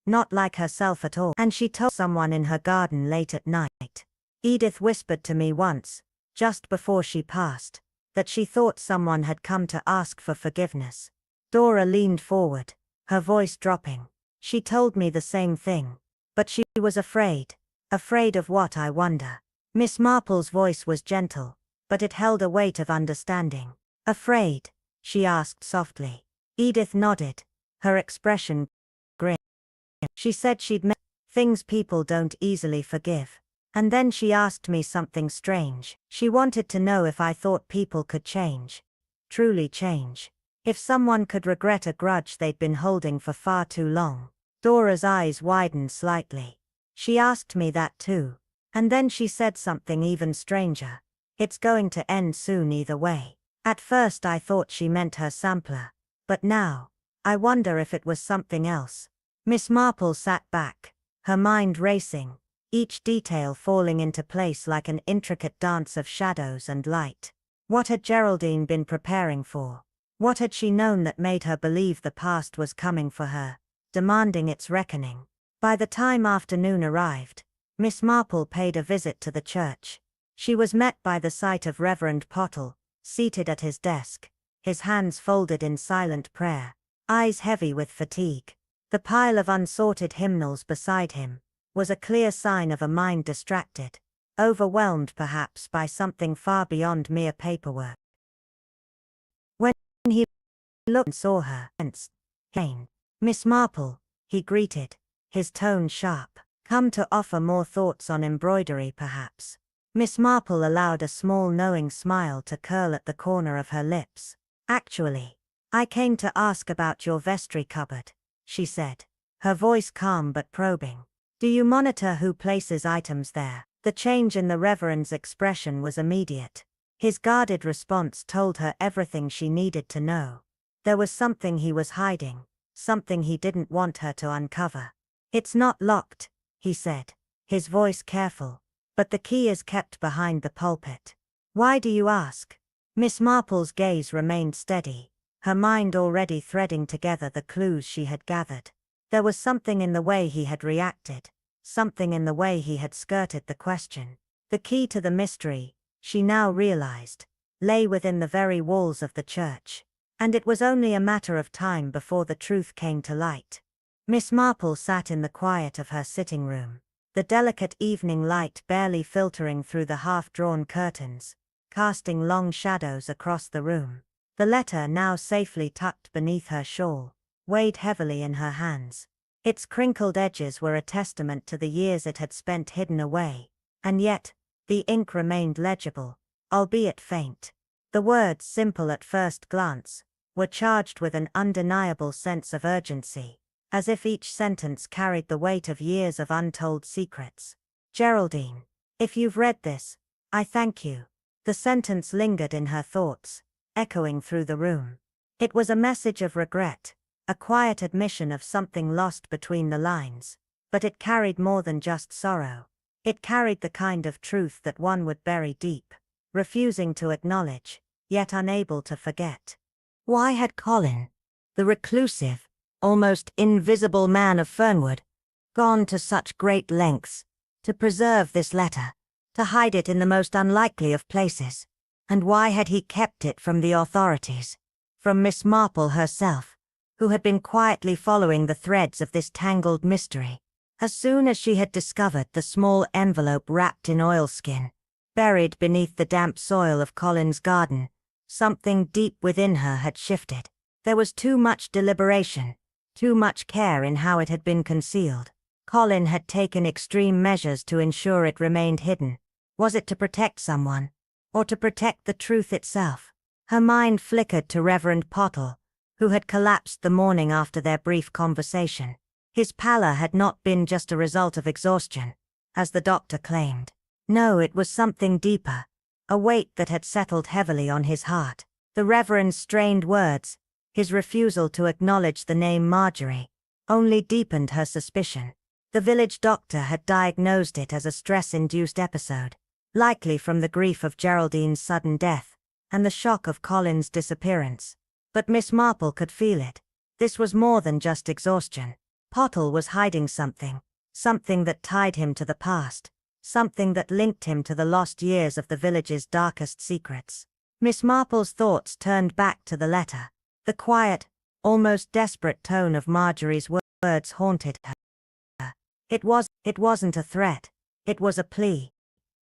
Speaker 1: Not like herself at all. And she told someone in her garden late at night. Edith whispered to me once, just before she passed, that she thought someone had come to ask for forgiveness. Dora leaned forward, her voice dropping. She told me the same thing. But she was afraid. Afraid of what, I wonder? Miss Marple's voice was gentle, but it held a weight of understanding. Afraid? She asked softly. Edith nodded, her expression grim. She said she'd met things people don't easily forgive. And then she asked me something strange. She wanted to know if I thought people could change. Truly change. If someone could regret a grudge they'd been holding for far too long. Dora's eyes widened slightly. She asked me that too. And then she said something even stranger. It's going to end soon either way. At first I thought she meant her sampler. But now, I wonder if it was something else. Miss Marple sat back, her mind racing, each detail falling into place like an intricate dance of shadows and light. What had Geraldine been preparing for? What had she known that made her believe the past was coming for her, demanding its reckoning? By the time afternoon arrived, Miss Marple paid a visit to the church. She was met by the sight of Reverend Pottle, seated at his desk, his hands folded in silent prayer, eyes heavy with fatigue. The pile of unsorted hymnals beside him was a clear sign of a mind distracted, overwhelmed perhaps by something far beyond mere paperwork. When he looked and saw her, Miss Marple, he greeted, his tone sharp. Come to offer more thoughts on embroidery perhaps. Miss Marple allowed a small knowing smile to curl at the corner of her lips. Actually, I came to ask about your vestry cupboard, she said, her voice calm but probing. Do you monitor who places items there? The change in the Reverend's expression was immediate. His guarded response told her everything she needed to know. There was something he was hiding, something he didn't want her to uncover. It's not locked, he said, his voice careful, but the key is kept behind the pulpit. Why do you ask? Miss Marple's gaze remained steady, her mind already threading together the clues she had gathered. There was something in the way he had reacted, something in the way he had skirted the question. The key to the mystery, she now realized, lay within the very walls of the church. and it was only a matter of time before the truth came to light. Miss Marple sat in the quiet of her sitting room, the delicate evening light barely filtering through the half-drawn curtains, casting long shadows across the room. The letter, now safely tucked beneath her shawl, weighed heavily in her hands. Its crinkled edges were a testament to the years it had spent hidden away, and yet, the ink remained legible, albeit faint. The words, simple at first glance, were charged with an undeniable sense of urgency, as if each sentence carried the weight of years of untold secrets. Geraldine, if you've read this, I thank you. The sentence lingered in her thoughts, echoing through the room. It was a message of regret, a quiet admission of something lost between the lines, but it carried more than just sorrow. It carried the kind of truth that one would bury deep, refusing to acknowledge, yet unable to forget. Why had Colin, the reclusive, almost invisible man of Fernwood, gone to such great lengths to preserve this letter, to hide it in the most unlikely of places? And why had he kept it from the authorities, from Miss Marple herself, who had been quietly following the threads of this tangled mystery? As soon as she had discovered the small envelope wrapped in oilskin, buried beneath the damp soil of Colin's garden, something deep within her had shifted. There was too much deliberation, too much care in how it had been concealed. Colin had taken extreme measures to ensure it remained hidden. Was it to protect someone, or to protect the truth itself? Her mind flickered to Reverend Pottle, who had collapsed the morning after their brief conversation. His pallor had not been just a result of exhaustion, as the doctor claimed. No, it was something deeper, a weight that had settled heavily on his heart. The Reverend's strained words, his refusal to acknowledge the name Marjorie, only deepened her suspicion. The village doctor had diagnosed it as a stress-induced episode, likely from the grief of Geraldine's sudden death, and the shock of Colin's disappearance. But Miss Marple could feel it. This was more than just exhaustion. Pottle was hiding something, something that tied him to the past, something that linked him to the lost years of the village's darkest secrets. Miss Marple's thoughts turned back to the letter. The quiet, almost desperate tone of Marjorie's words haunted her. It wasn't a threat, it was a plea.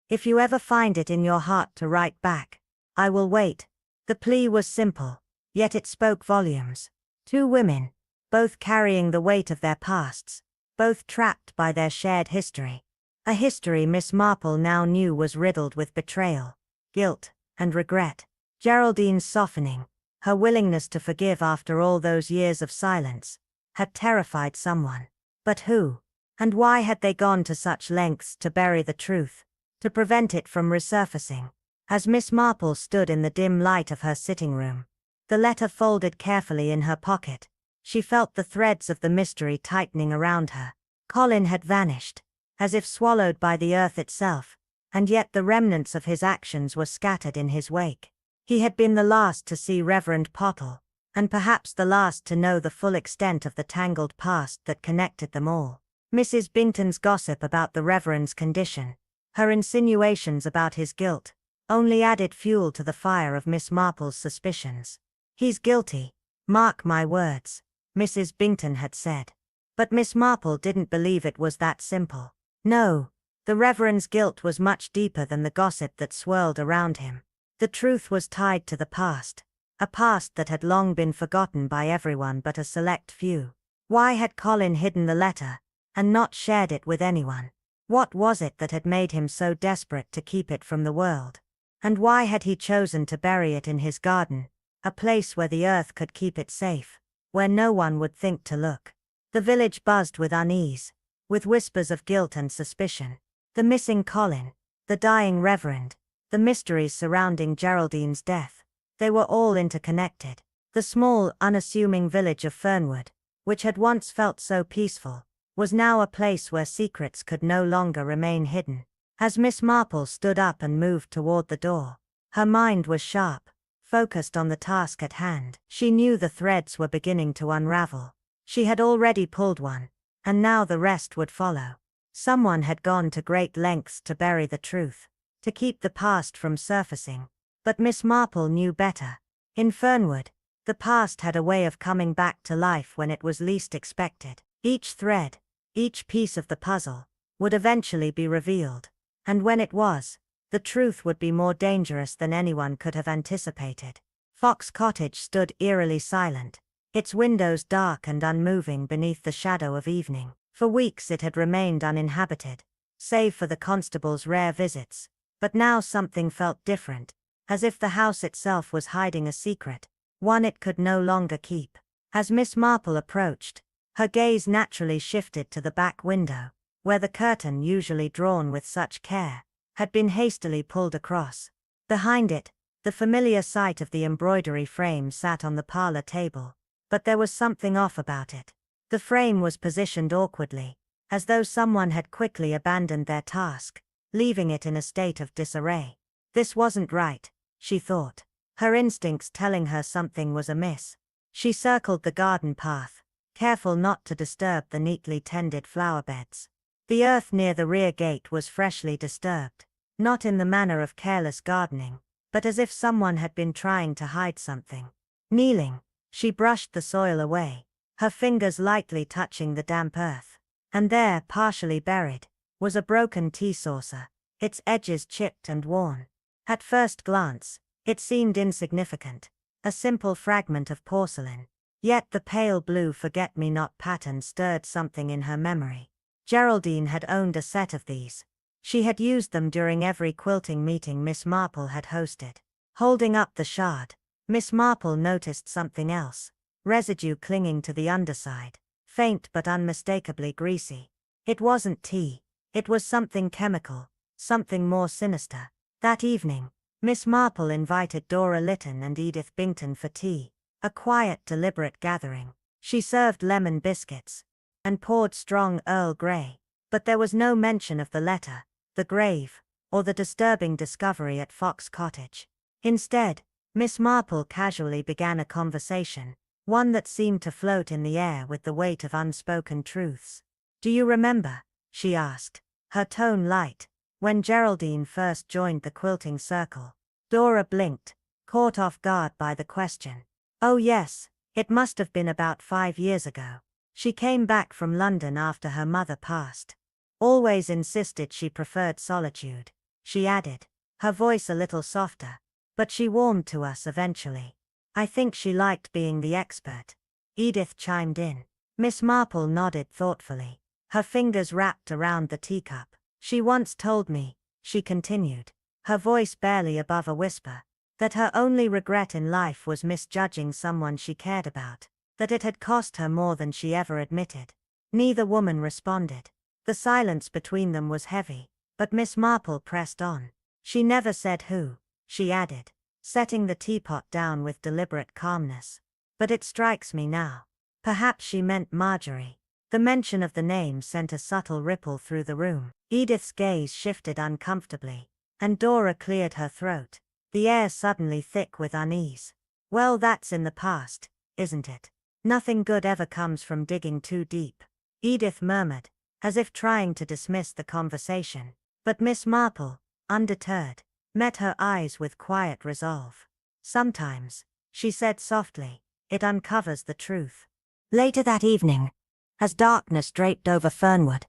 Speaker 1: If you ever find it in your heart to write back, I will wait. The plea was simple, yet it spoke volumes. Two women, both carrying the weight of their pasts, both trapped by their shared history. A history Miss Marple now knew was riddled with betrayal, guilt, and regret. Geraldine's softening, her willingness to forgive after all those years of silence, had terrified someone. But who? And why had they gone to such lengths to bury the truth, to prevent it from resurfacing? As Miss Marple stood in the dim light of her sitting room, the letter folded carefully in her pocket, she felt the threads of the mystery tightening around her. Colin had vanished, as if swallowed by the earth itself, and yet the remnants of his actions were scattered in his wake. He had been the last to see Reverend Pottle, and perhaps the last to know the full extent of the tangled past that connected them all. Mrs. Bington's gossip about the Reverend's condition, her insinuations about his guilt, only added fuel to the fire of Miss Marple's suspicions. "He's guilty, mark my words," Mrs. Bington had said. But Miss Marple didn't believe it was that simple. No, the Reverend's guilt was much deeper than the gossip that swirled around him. The truth was tied to the past, a past that had long been forgotten by everyone but a select few. Why had Colin hidden the letter, and not shared it with anyone? What was it that had made him so desperate to keep it from the world? And why had he chosen to bury it in his garden, a place where the earth could keep it safe, where no one would think to look? The village buzzed with unease, with whispers of guilt and suspicion. The missing Colin, the dying Reverend, the mysteries surrounding Geraldine's death, they were all interconnected. The small, unassuming village of Fernwood, which had once felt so peaceful, was now a place where secrets could no longer remain hidden. As Miss Marple stood up and moved toward the door, her mind was sharp, focused on the task at hand. She knew the threads were beginning to unravel. She had already pulled one, and now the rest would follow. Someone had gone to great lengths to bury the truth, to keep the past from surfacing. But Miss Marple knew better. In Fernwood, The past had a way of coming back to life when it was least expected. Each thread, each piece of the puzzle, would eventually be revealed. And when it was, the truth would be more dangerous than anyone could have anticipated. Fox Cottage stood eerily silent, its windows dark and unmoving beneath the shadow of evening. For weeks it had remained uninhabited, save for the constable's rare visits. But now something felt different, as if the house itself was hiding a secret, one it could no longer keep. As Miss Marple approached, her gaze naturally shifted to the back window, where the curtain, usually drawn with such care, had been hastily pulled across. Behind it, the familiar sight of the embroidery frame sat on the parlor table, but there was something off about it. The frame was positioned awkwardly, as though someone had quickly abandoned their task, leaving it in a state of disarray. This wasn't right, she thought, her instincts telling her something was amiss. She circled the garden path, careful not to disturb the neatly tended flower beds. The earth near the rear gate was freshly disturbed, not in the manner of careless gardening, but as if someone had been trying to hide something. Kneeling, she brushed the soil away, her fingers lightly touching the damp earth. And there, partially buried, was a broken tea saucer, its edges chipped and worn. At first glance, it seemed insignificant, a simple fragment of porcelain. Yet the pale blue forget-me-not pattern stirred something in her memory. Geraldine had owned a set of these. She had used them during every quilting meeting Miss Marple had hosted. Holding up the shard, Miss Marple noticed something else. Residue clinging to the underside, faint but unmistakably greasy. It wasn't tea. It was something chemical, something more sinister. That evening, Miss Marple invited Dora Lytton and Edith Bington for tea, a quiet, deliberate gathering. She served lemon biscuits and poured strong Earl Grey, but there was no mention of the letter, the grave, or the disturbing discovery at Fox Cottage. Instead, Miss Marple casually began a conversation, one that seemed to float in the air with the weight of unspoken truths. "Do you remember," she asked, her tone light, "when Geraldine first joined the quilting circle?" Dora blinked, caught off guard by the question. "Oh yes, it must have been about 5 years ago. She came back from London after her mother passed. Always insisted she preferred solitude," she added, her voice a little softer. "But she warmed to us eventually. I think she liked being the expert." Edith chimed in. Miss Marple nodded thoughtfully, her fingers wrapped around the teacup. "She once told me," she continued, her voice barely above a whisper, "that her only regret in life was misjudging someone she cared about, that it had cost her more than she ever admitted." Neither woman responded. The silence between them was heavy, but Miss Marple pressed on. "She never said who," she added, setting the teapot down with deliberate calmness. "But it strikes me now. Perhaps she meant Marjorie." The mention of the name sent a subtle ripple through the room. Edith's gaze shifted uncomfortably, and Dora cleared her throat, the air suddenly thick with unease. "Well, that's in the past, isn't it? Nothing good ever comes from digging too deep," Edith murmured, as if trying to dismiss the conversation. But Miss Marple, undeterred, met her eyes with quiet resolve. "Sometimes," she said softly, "it uncovers the truth." Later that evening, as darkness draped over Fernwood,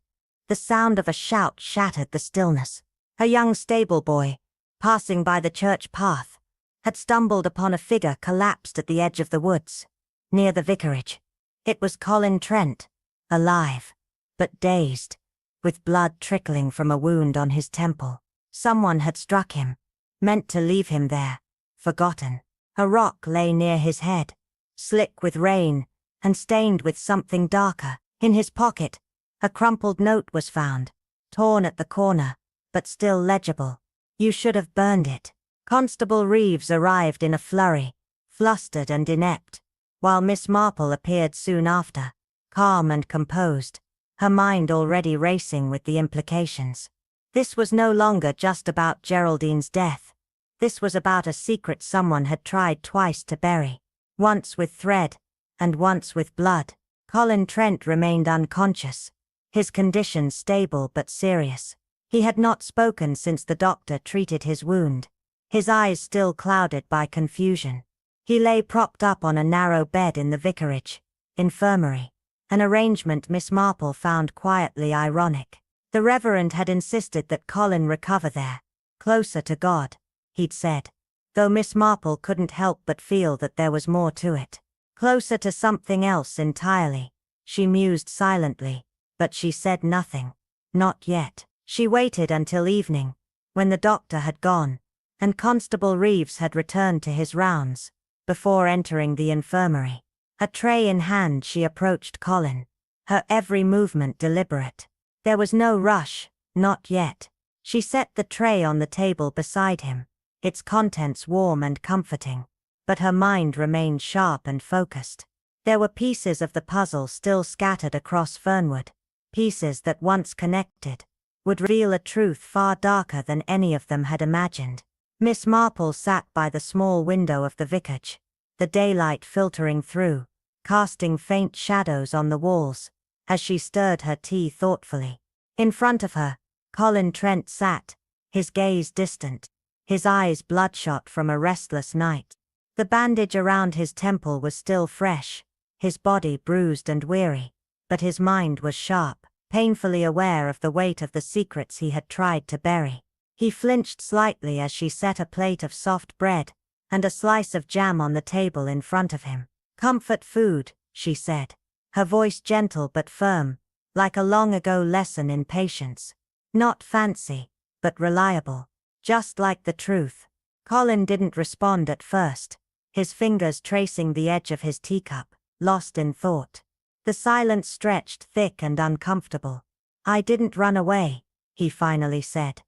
Speaker 1: the sound of a shout shattered the stillness. A young stable boy, passing by the church path, had stumbled upon a figure collapsed at the edge of the woods, near the vicarage. It was Colin Trent, alive, but dazed, with blood trickling from a wound on his temple. Someone had struck him, meant to leave him there, forgotten. A rock lay near his head, slick with rain, and stained with something darker. In his pocket, a crumpled note was found, torn at the corner, but still legible. "You should have burned it." Constable Reeves arrived in a flurry, flustered and inept, while Miss Marple appeared soon after, calm and composed, her mind already racing with the implications. This was no longer just about Geraldine's death. This was about a secret someone had tried twice to bury, once with thread, and once with blood. Colin Trent remained unconscious, his condition stable but serious. He had not spoken since the doctor treated his wound, his eyes still clouded by confusion. He lay propped up on a narrow bed in the vicarage infirmary, an arrangement Miss Marple found quietly ironic. The Reverend had insisted that Colin recover there, closer to God, he'd said, though Miss Marple couldn't help but feel that there was more to it. Closer to something else entirely. She mused silently, but she said nothing. Not yet. She waited until evening, when the doctor had gone, and Constable Reeves had returned to his rounds, before entering the infirmary. A tray in hand she approached Colin, her every movement deliberate. There was no rush, not yet. She set the tray on the table beside him, its contents warm and comforting, but her mind remained sharp and focused. There were pieces of the puzzle still scattered across Fernwood, pieces that once connected, would reveal a truth far darker than any of them had imagined. Miss Marple sat by the small window of the vicarage, the daylight filtering through, casting faint shadows on the walls, as she stirred her tea thoughtfully. In front of her, Colin Trent sat, his gaze distant, his eyes bloodshot from a restless night. The bandage around his temple was still fresh, his body bruised and weary, but his mind was sharp, painfully aware of the weight of the secrets he had tried to bury. He flinched slightly as she set a plate of soft bread and a slice of jam on the table in front of him. "Comfort food," she said, her voice gentle but firm, like a long-ago lesson in patience. "Not fancy, but reliable. Just like the truth." Colin didn't respond at first, his fingers tracing the edge of his teacup, lost in thought. The silence stretched thick and uncomfortable. "I didn't run away," he finally said,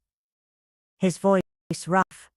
Speaker 1: his voice rough.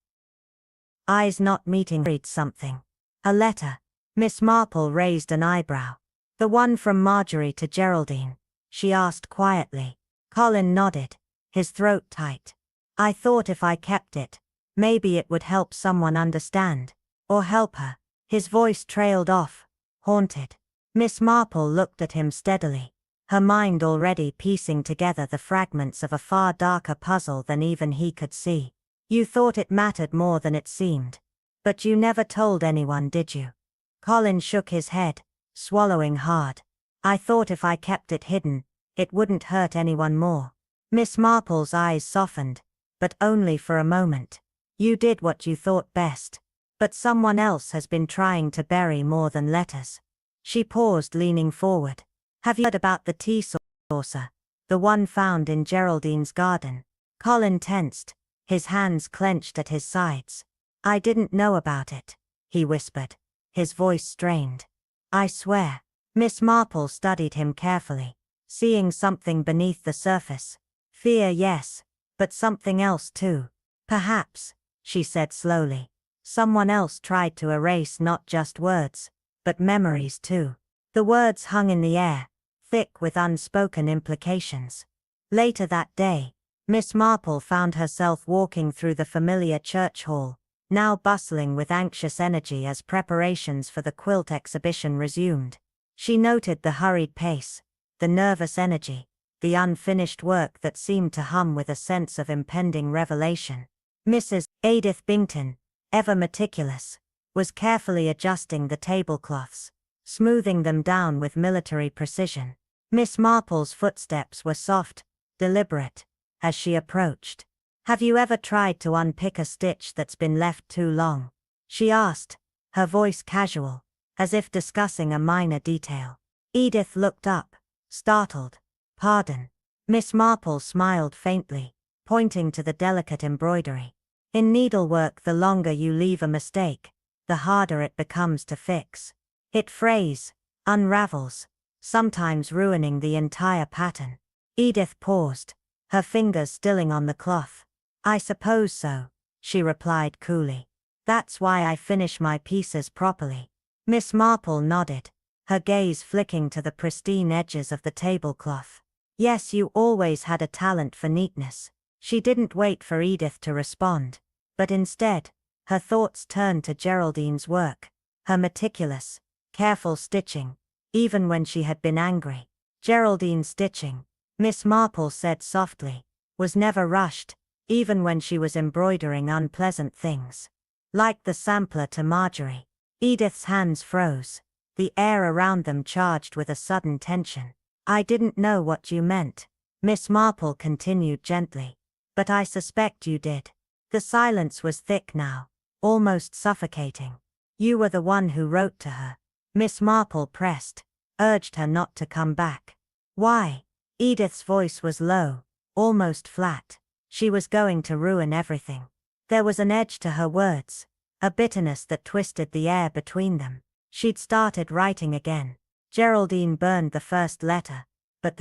Speaker 1: Eyes not meeting. "Read something. A letter." Miss Marple raised an eyebrow. "The one from Marjorie to Geraldine?" she asked quietly. Colin nodded, his throat tight. "I thought if I kept it, maybe it would help someone understand. Or help her." His voice trailed off, haunted. Miss Marple looked at him steadily, her mind already piecing together the fragments of a far darker puzzle than even he could see. "You thought it mattered more than it seemed. But you never told anyone, did you?" Colin shook his head, swallowing hard. "I thought if I kept it hidden, it wouldn't hurt anyone more." Miss Marple's eyes softened, but only for a moment. "You did what you thought best. But someone else has been trying to bury more than letters." She paused, leaning forward. "Have you heard about the tea saucer? The one found in Geraldine's garden?" Colin tensed, his hands clenched at his sides. "I didn't know about it," he whispered, his voice strained. "I swear." Miss Marple studied him carefully, seeing something beneath the surface. "Fear, yes, but something else too. Perhaps," she said slowly, "someone else tried to erase not just words, but memories too." The words hung in the air, thick with unspoken implications. Later that day, Miss Marple found herself walking through the familiar church hall, now bustling with anxious energy as preparations for the quilt exhibition resumed. She noted the hurried pace, the nervous energy, the unfinished work that seemed to hum with a sense of impending revelation. Mrs. Edith Bington, ever meticulous, was carefully adjusting the tablecloths, smoothing them down with military precision. Miss Marple's footsteps were soft, deliberate, as she approached. "Have you ever tried to unpick a stitch that's been left too long?" she asked, her voice casual, as if discussing a minor detail. Edith looked up, startled. "Pardon?" Miss Marple smiled faintly, pointing to the delicate embroidery. "In needlework, the longer you leave a mistake, the harder it becomes to fix. It frays, unravels, sometimes ruining the entire pattern." Edith paused, her fingers stilling on the cloth. "I suppose so," she replied coolly. "That's why I finish my pieces properly." Miss Marple nodded, her gaze flicking to the pristine edges of the tablecloth. "Yes, you always had a talent for neatness." She didn't wait for Edith to respond, but instead, her thoughts turned to Geraldine's work, her meticulous, careful stitching, even when she had been angry. Geraldine's stitching, Miss Marple said softly, was never rushed, even when she was embroidering unpleasant things. Like the sampler to Marjorie, Edith's hands froze, the air around them charged with a sudden tension. I didn't know what you meant, Miss Marple continued gently. But I suspect you did. The silence was thick now, almost suffocating. You were the one who wrote to her. Miss Marple pressed, urged her not to come back. Why? Edith's voice was low, almost flat. She was going to ruin everything. There was an edge to her words, a bitterness that twisted the air between them. She'd started writing again. Geraldine burned the first letter, but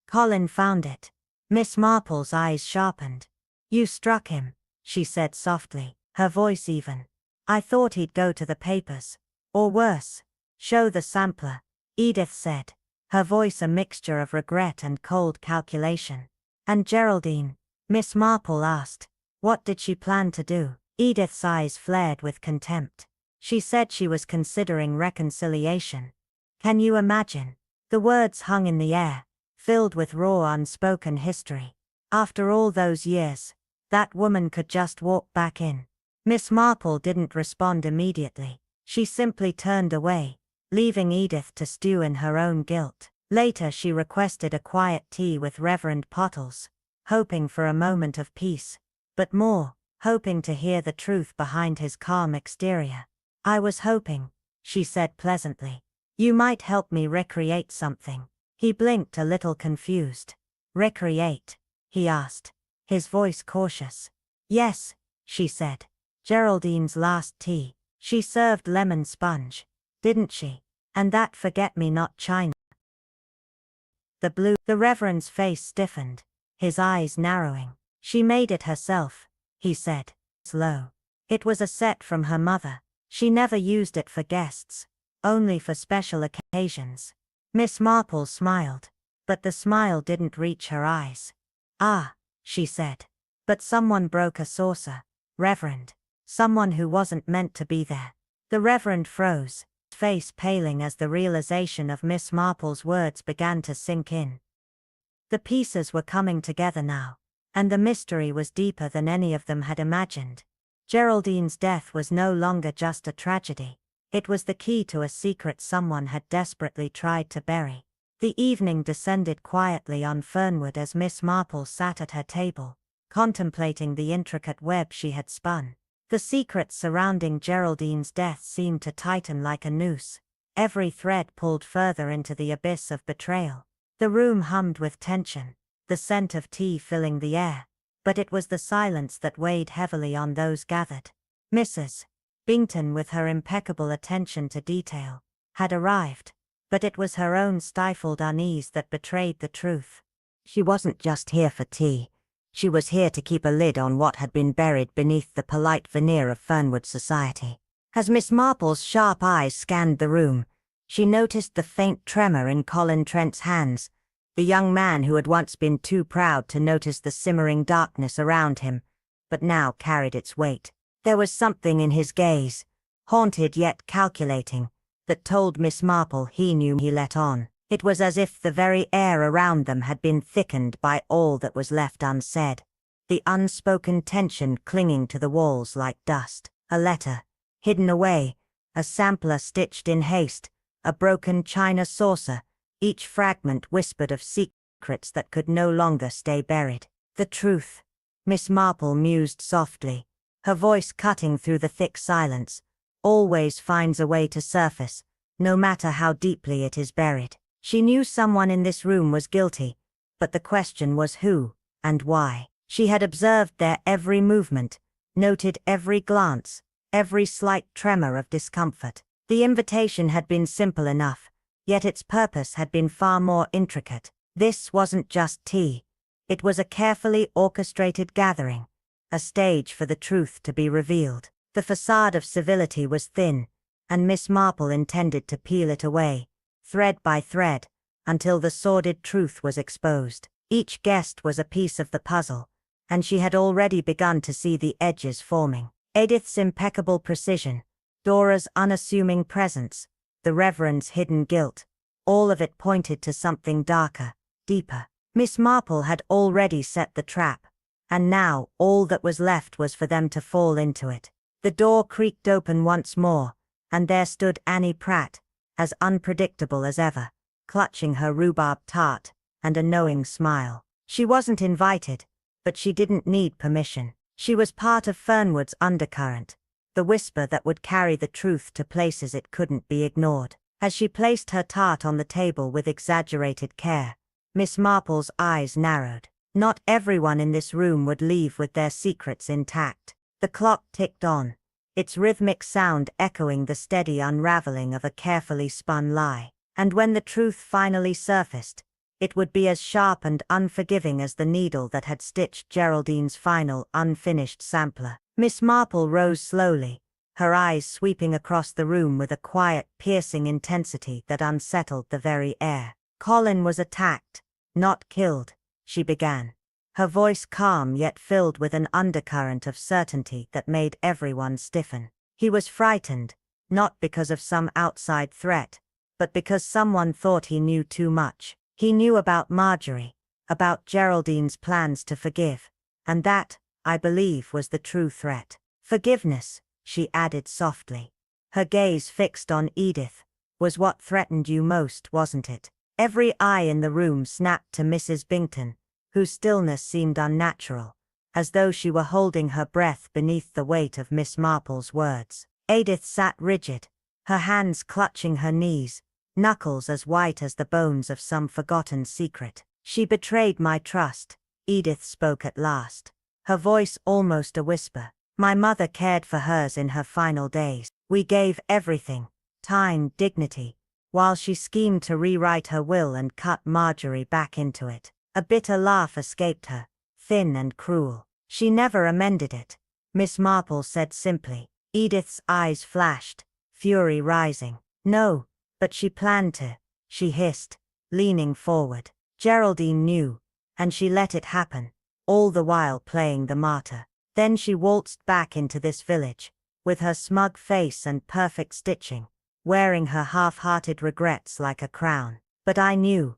Speaker 1: Colin found it. Miss Marple's eyes sharpened. You struck him, she said softly, her voice even. I thought he'd go to the papers. Or worse, show the sampler, Edith said, her voice a mixture of regret and cold calculation. And Geraldine? Miss Marple asked. What did she plan to do? Edith's eyes flared with contempt. She said she was considering reconciliation. Can you imagine? The words hung in the air, filled with raw unspoken history. After all those years, that woman could just walk back in. Miss Marple didn't respond immediately. She simply turned away, leaving Edith to stew in her own guilt. Later she requested a quiet tea with Reverend Pottles, hoping for a moment of peace, but more, hoping to hear the truth behind his calm exterior. I was hoping, she said pleasantly, you might help me recreate something. He blinked a little confused. Recreate? He asked, his voice cautious. Yes, she said. Geraldine's last tea. She served lemon sponge, didn't she? And that forget-me-not china. The Reverend's face stiffened, his eyes narrowing. She made it herself, he said, slow. It was a set from her mother. She never used it for guests, only for special occasions. Miss Marple smiled, but the smile didn't reach her eyes. Ah, she said. But someone broke a saucer, Reverend. Someone who wasn't meant to be there. The Reverend froze, face paling as the realization of Miss Marple's words began to sink in. The pieces were coming together now, and the mystery was deeper than any of them had imagined. Geraldine's death was no longer just a tragedy. It was the key to a secret someone had desperately tried to bury. The evening descended quietly on Fernwood as Miss Marple sat at her table, contemplating the intricate web she had spun. The secrets surrounding Geraldine's death seemed to tighten like a noose, every thread pulled further into the abyss of betrayal. The room hummed with tension, the scent of tea filling the air, but it was the silence that weighed heavily on those gathered. Mrs. Bington, with her impeccable attention to detail, had arrived, but it was her own stifled unease that betrayed the truth. She wasn't just here for tea. She was here to keep a lid on what had been buried beneath the polite veneer of Fernwood society. As Miss Marple's sharp eyes scanned the room, she noticed the faint tremor in Colin Trent's hands, the young man who had once been too proud to notice the simmering darkness around him, but now carried its weight. There was something in his gaze, haunted yet calculating, that told Miss Marple he knew he let on. It was as if the very air around them had been thickened by all that was left unsaid, the unspoken tension clinging to the walls like dust. A letter, hidden away, a sampler stitched in haste, a broken china saucer, each fragment whispered of secrets that could no longer stay buried. The truth, Miss Marple mused softly, her voice cutting through the thick silence, always finds a way to surface, no matter how deeply it is buried. She knew someone in this room was guilty, but the question was who, and why. She had observed their every movement, noted every glance, every slight tremor of discomfort. The invitation had been simple enough, yet its purpose had been far more intricate. This wasn't just tea. It was a carefully orchestrated gathering, a stage for the truth to be revealed. The facade of civility was thin, and Miss Marple intended to peel it away, thread by thread, until the sordid truth was exposed. Each guest was a piece of the puzzle, and she had already begun to see the edges forming. Edith's impeccable precision, Dora's unassuming presence, the Reverend's hidden guilt, all of it pointed to something darker, deeper. Miss Marple had already set the trap, and now all that was left was for them to fall into it. The door creaked open once more, and there stood Annie Pratt, as unpredictable as ever, clutching her rhubarb tart, and a knowing smile. She wasn't invited, but she didn't need permission. She was part of Fernwood's undercurrent, the whisper that would carry the truth to places it couldn't be ignored. As she placed her tart on the table with exaggerated care, Miss Marple's eyes narrowed. Not everyone in this room would leave with their secrets intact. The clock ticked on, its rhythmic sound echoing the steady unraveling of a carefully spun lie. And when the truth finally surfaced, it would be as sharp and unforgiving as the needle that had stitched Geraldine's final unfinished sampler. Miss Marple rose slowly, her eyes sweeping across the room with a quiet, piercing intensity that unsettled the very air. "Colin was attacked, not killed," she began, her voice calm yet filled with an undercurrent of certainty that made everyone stiffen. "He was frightened, not because of some outside threat, but because someone thought he knew too much. He knew about Marjorie, about Geraldine's plans to forgive, and that, I believe, was the true threat. Forgiveness," she added softly, her gaze fixed on Edith, "was what threatened you most, wasn't it?" Every eye in the room snapped to Mrs. Bington, whose stillness seemed unnatural, as though she were holding her breath beneath the weight of Miss Marple's words. Edith sat rigid, her hands clutching her knees, knuckles as white as the bones of some forgotten secret. "She betrayed my trust," Edith spoke at last, her voice almost a whisper. "My mother cared for hers in her final days. We gave everything, time, dignity, while she schemed to rewrite her will and cut Marjorie back into it." A bitter laugh escaped her, thin and cruel. "She never amended it," Miss Marple said simply. Edith's eyes flashed, fury rising. "No, but she planned to," she hissed, leaning forward. "Geraldine knew, and she let it happen, all the while playing the martyr. Then she waltzed back into this village, with her smug face and perfect stitching, wearing her half-hearted regrets like a crown. But I knew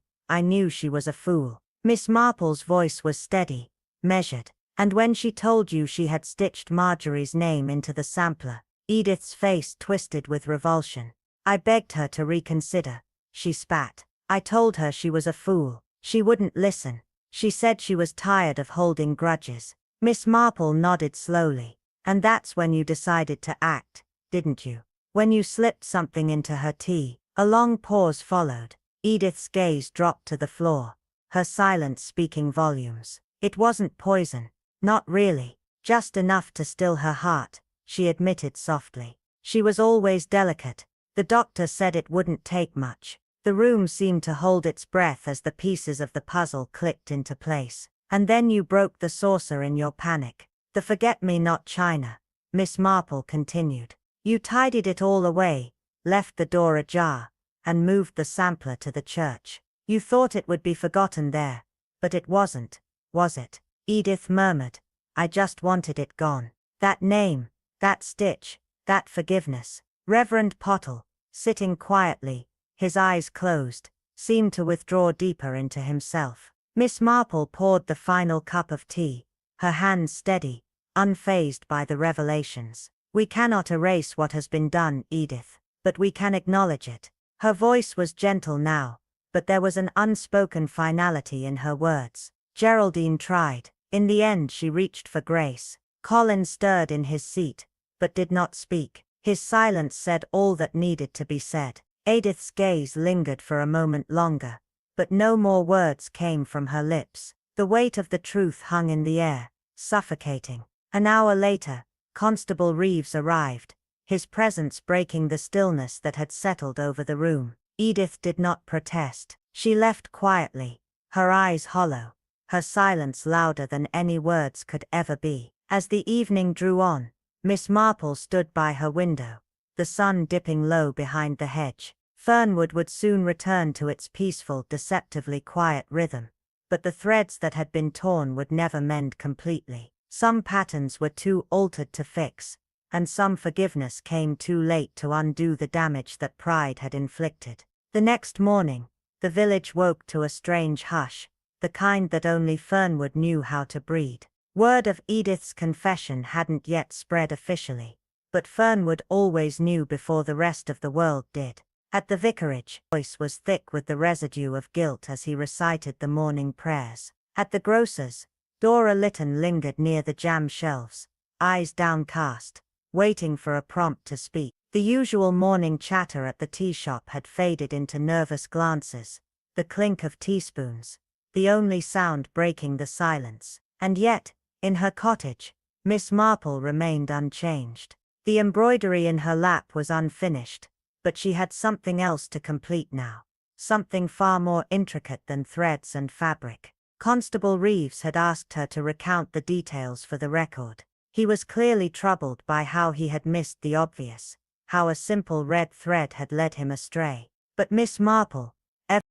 Speaker 1: she was a fool." Miss Marple's voice was steady, measured. "And when she told you she had stitched Marjorie's name into the sampler," Edith's face twisted with revulsion. "I begged her to reconsider," she spat. "I told her she was a fool. She wouldn't listen. She said she was tired of holding grudges." Miss Marple nodded slowly. "And that's when you decided to act, didn't you? When you slipped something into her tea." A long pause followed. Edith's gaze dropped to the floor, her silence speaking volumes. "It wasn't poison. Not really. Just enough to still her heart," she admitted softly. "She was always delicate. The doctor said it wouldn't take much." The room seemed to hold its breath as the pieces of the puzzle clicked into place. "And then you broke the saucer in your panic. The forget-me-not china," Miss Marple continued. "You tidied it all away, left the door ajar, and moved the sampler to the church. You thought it would be forgotten there, but it wasn't, was it?" Edith murmured. "I just wanted it gone. That name, that stitch, that forgiveness." Reverend Pottle, sitting quietly, his eyes closed, seemed to withdraw deeper into himself. Miss Marple poured the final cup of tea, her hands steady, unfazed by the revelations. "We cannot erase what has been done, Edith, but we can acknowledge it." Her voice was gentle now, but there was an unspoken finality in her words. Geraldine tried. In the end she reached for grace. Colin stirred in his seat, but did not speak. His silence said all that needed to be said. Edith's gaze lingered for a moment longer, but no more words came from her lips. The weight of the truth hung in the air, suffocating. An hour later, Constable Reeves arrived, his presence breaking the stillness that had settled over the room. Edith did not protest. She left quietly, her eyes hollow, her silence louder than any words could ever be. As the evening drew on, Miss Marple stood by her window, the sun dipping low behind the hedge. Fernwood would soon return to its peaceful, deceptively quiet rhythm, but the threads that had been torn would never mend completely. Some patterns were too altered to fix, and some forgiveness came too late to undo the damage that pride had inflicted. The next morning, the village woke to a strange hush, the kind that only Fernwood knew how to breed. Word of Edith's confession hadn't yet spread officially, but Fernwood always knew before the rest of the world did. At the vicarage, his voice was thick with the residue of guilt as he recited the morning prayers. At the grocer's, Dora Lytton lingered near the jam shelves, eyes downcast, waiting for a prompt to speak. The usual morning chatter at the tea shop had faded into nervous glances, the clink of teaspoons, the only sound breaking the silence. And yet, in her cottage, Miss Marple remained unchanged. The embroidery in her lap was unfinished, but she had something else to complete now, something far more intricate than threads and fabric. Constable Reeves had asked her to recount the details for the record. He was clearly troubled by how he had missed the obvious, how a simple red thread had led him astray. But Miss Marple, ever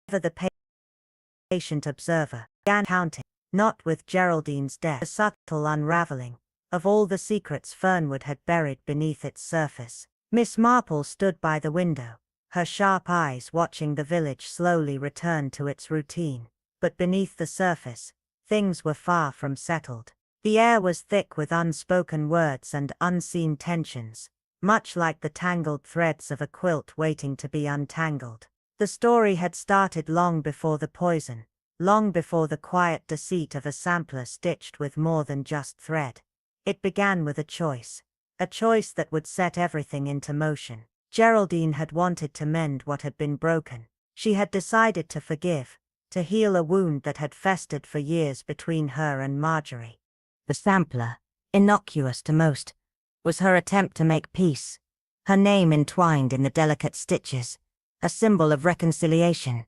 Speaker 1: the patient observer, began counting, not with Geraldine's death, the subtle unraveling of all the secrets Fernwood had buried beneath its surface. Miss Marple stood by the window, her sharp eyes watching the village slowly return to its routine. But beneath the surface, things were far from settled. The air was thick with unspoken words and unseen tensions, much like the tangled threads of a quilt waiting to be untangled. The story had started long before the poison, long before the quiet deceit of a sampler stitched with more than just thread. It began with a choice that would set everything into motion. Geraldine had wanted to mend what had been broken. She had decided to forgive, to heal a wound that had festered for years between her and Marjorie. The sampler, innocuous to most, was her attempt to make peace, her name entwined in the delicate stitches, a symbol of reconciliation.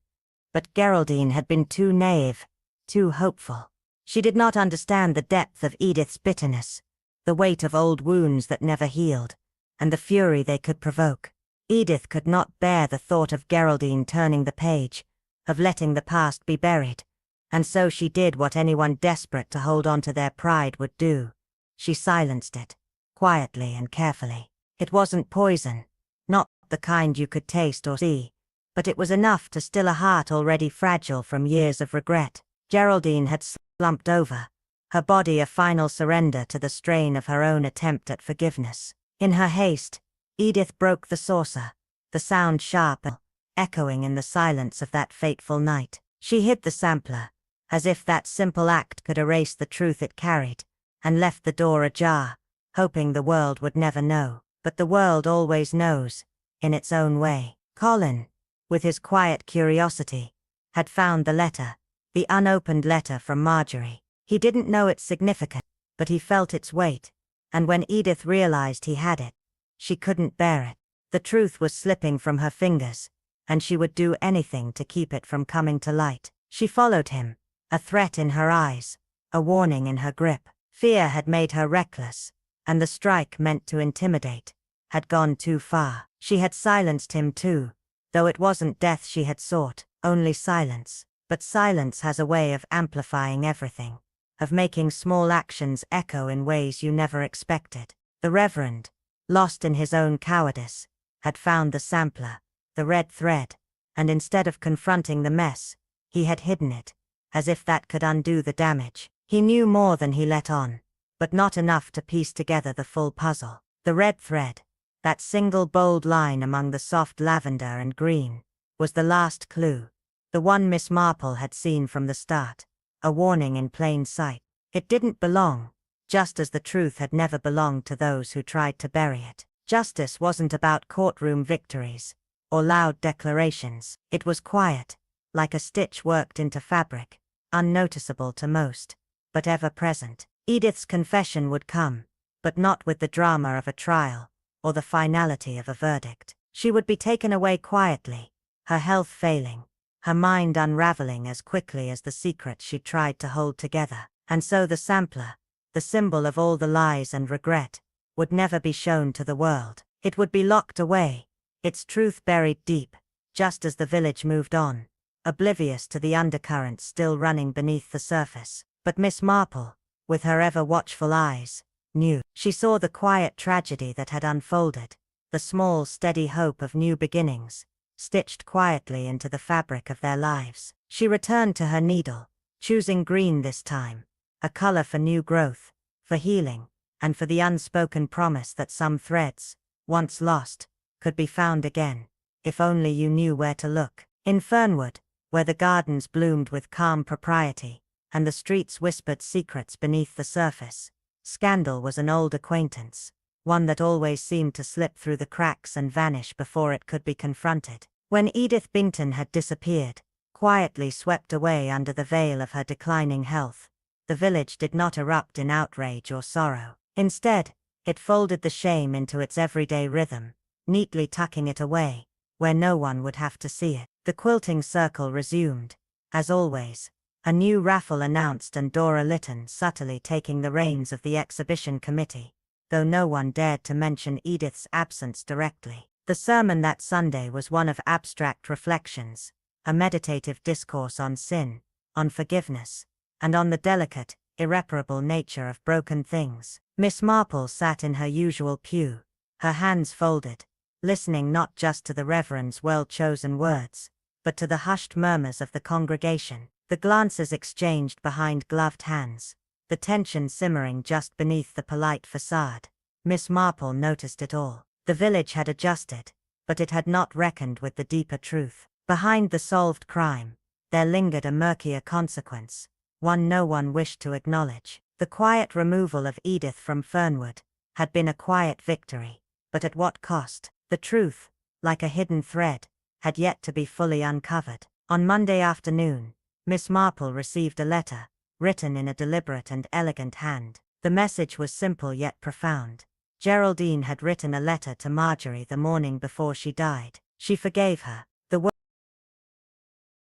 Speaker 1: But Geraldine had been too naive, too hopeful. She did not understand the depth of Edith's bitterness, the weight of old wounds that never healed, and the fury they could provoke. Edith could not bear the thought of Geraldine turning the page, of letting the past be buried, and so she did what anyone desperate to hold on to their pride would do. She silenced it, quietly and carefully. It wasn't poison, not the kind you could taste or see, but it was enough to still a heart already fragile from years of regret. Geraldine had slumped over, her body a final surrender to the strain of her own attempt at forgiveness. In her haste, Edith broke the saucer, the sound sharp and echoing in the silence of that fateful night. She hid the sampler, as if that simple act could erase the truth it carried, and left the door ajar, hoping the world would never know. But the world always knows, in its own way. Colin, with his quiet curiosity, had found the letter, the unopened letter from Marjorie. He didn't know its significance, but he felt its weight, and when Edith realized he had it, she couldn't bear it. The truth was slipping from her fingers, and she would do anything to keep it from coming to light. She followed him, a threat in her eyes, a warning in her grip. Fear had made her reckless, and the strike meant to intimidate had gone too far. She had silenced him too, though it wasn't death she had sought, only silence. But silence has a way of amplifying everything, of making small actions echo in ways you never expected. The Reverend, lost in his own cowardice, had found the sampler, the red thread, and instead of confronting the mess, he had hidden it, as if that could undo the damage. He knew more than he let on, but not enough to piece together the full puzzle. The red thread, that single bold line among the soft lavender and green, was the last clue, the one Miss Marple had seen from the start, a warning in plain sight. It didn't belong, just as the truth had never belonged to those who tried to bury it. Justice wasn't about courtroom victories, or loud declarations. It was quiet, like a stitch worked into fabric, unnoticeable to most, but ever present. Edith's confession would come, but not with the drama of a trial, or the finality of a verdict. She would be taken away quietly, her health failing, her mind unraveling as quickly as the secret she tried to hold together. And so the sampler, the symbol of all the lies and regret, would never be shown to the world. It would be locked away, its truth buried deep, just as the village moved on, oblivious to the undercurrents still running beneath the surface. But Miss Marple, with her ever-watchful eyes, knew. She saw the quiet tragedy that had unfolded, the small, steady hope of new beginnings, stitched quietly into the fabric of their lives. She returned to her needle, choosing green this time, a color for new growth, for healing, and for the unspoken promise that some threads, once lost, could be found again, if only you knew where to look. In Fernwood, where the gardens bloomed with calm propriety, and the streets whispered secrets beneath the surface, scandal was an old acquaintance, one that always seemed to slip through the cracks and vanish before it could be confronted. When Edith Bington had disappeared, quietly swept away under the veil of her declining health, the village did not erupt in outrage or sorrow. Instead, it folded the shame into its everyday rhythm, neatly tucking it away, where no one would have to see it. The quilting circle resumed. As always, a new raffle announced and Dora Lytton subtly taking the reins of the exhibition committee, though no one dared to mention Edith's absence directly. The sermon that Sunday was one of abstract reflections, a meditative discourse on sin, on forgiveness, and on the delicate, irreparable nature of broken things. Miss Marple sat in her usual pew, her hands folded, listening not just to the Reverend's well-chosen words, but to the hushed murmurs of the congregation, the glances exchanged behind gloved hands, the tension simmering just beneath the polite facade. Miss Marple noticed it all. The village had adjusted, but it had not reckoned with the deeper truth. Behind the solved crime, there lingered a murkier consequence, one no one wished to acknowledge. The quiet removal of Edith from Fernwood had been a quiet victory, but at what cost? The truth, like a hidden thread, had yet to be fully uncovered. On Monday afternoon, Miss Marple received a letter, written in a deliberate and elegant hand. The message was simple yet profound. Geraldine had written a letter to Marjorie the morning before she died. She forgave her. The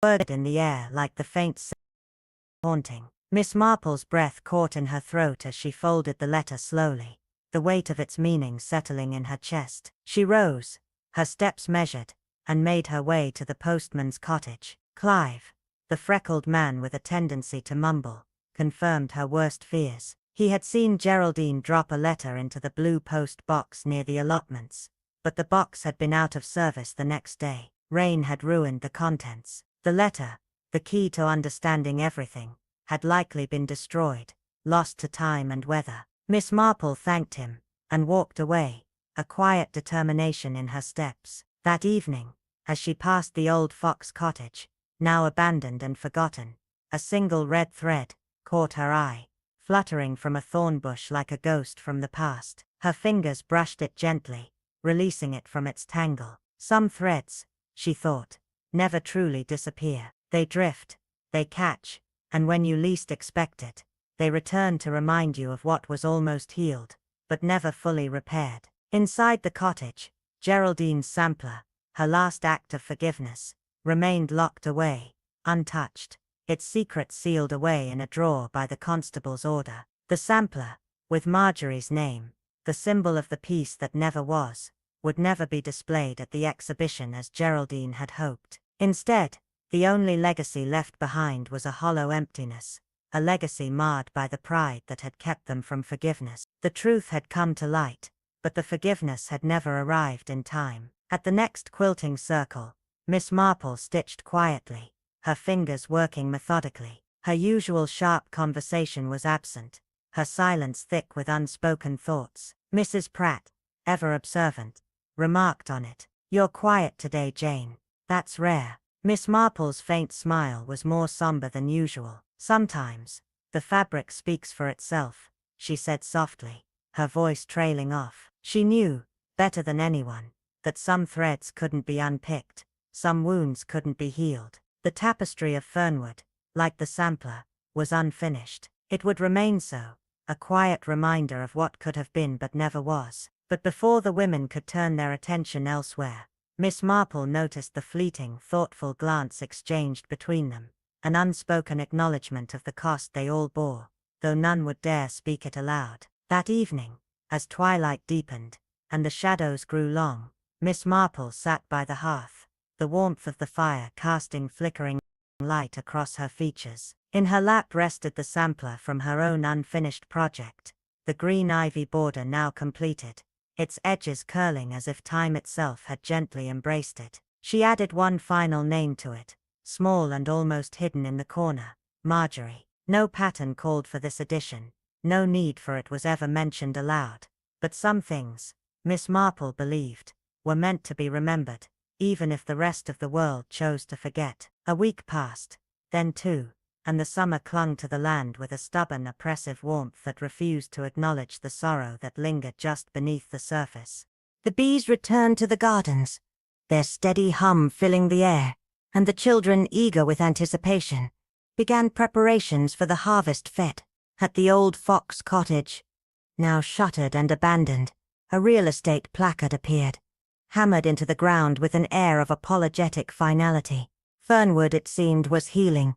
Speaker 1: word in the air like the faint haunting. Miss Marple's breath caught in her throat as she folded the letter slowly, the weight of its meaning settling in her chest. She rose, her steps measured, and made her way to the postman's cottage. Clive, the freckled man with a tendency to mumble, confirmed her worst fears. He had seen Geraldine drop a letter into the blue post box near the allotments, but the box had been out of service the next day. Rain had ruined the contents. The letter, the key to understanding everything, had likely been destroyed, lost to time and weather. Miss Marple thanked him, and walked away, a quiet determination in her steps. That evening, as she passed the old Fox cottage, now abandoned and forgotten, a single red thread caught her eye, fluttering from a thorn bush like a ghost from the past. Her fingers brushed it gently, releasing it from its tangle. Some threads, she thought, never truly disappear. They drift, they catch, and when you least expect it, they return to remind you of what was almost healed, but never fully repaired. Inside the cottage, Geraldine's sampler, her last act of forgiveness, remained locked away, untouched, its secret sealed away in a drawer by the constable's order. The sampler, with Marjorie's name, the symbol of the peace that never was, would never be displayed at the exhibition as Geraldine had hoped. Instead, the only legacy left behind was a hollow emptiness, a legacy marred by the pride that had kept them from forgiveness. The truth had come to light, but the forgiveness had never arrived in time. At the next quilting circle, Miss Marple stitched quietly, her fingers working methodically. Her usual sharp conversation was absent, her silence thick with unspoken thoughts. Mrs. Pratt, ever observant, remarked on it. "You're quiet today, Jane. That's rare." Miss Marple's faint smile was more somber than usual. "Sometimes, the fabric speaks for itself," she said softly, her voice trailing off. She knew, better than anyone, that some threads couldn't be unpicked, some wounds couldn't be healed. The tapestry of Fernwood, like the sampler, was unfinished. It would remain so, a quiet reminder of what could have been but never was. But before the women could turn their attention elsewhere, Miss Marple noticed the fleeting, thoughtful glance exchanged between them, an unspoken acknowledgement of the cost they all bore, though none would dare speak it aloud. That evening, as twilight deepened, and the shadows grew long, Miss Marple sat by the hearth, the warmth of the fire casting flickering light across her features. In her lap rested the sampler from her own unfinished project, the green ivy border now completed, its edges curling as if time itself had gently embraced it. She added one final name to it, small and almost hidden in the corner, Marjorie. No pattern called for this addition, No need for it was ever mentioned aloud. But some things, Miss Marple believed, were meant to be remembered, even if the rest of the world chose to forget. A week passed, then two, and the summer clung to the land with a stubborn, oppressive warmth that refused to acknowledge the sorrow that lingered just beneath the surface. The bees returned to the gardens, their steady hum filling the air, and the children, eager with anticipation, began preparations for the harvest fete. At the old Fox cottage, now shuttered and abandoned, a real estate placard appeared, hammered into the ground with an air of apologetic finality. Fernwood, it seemed, was healing,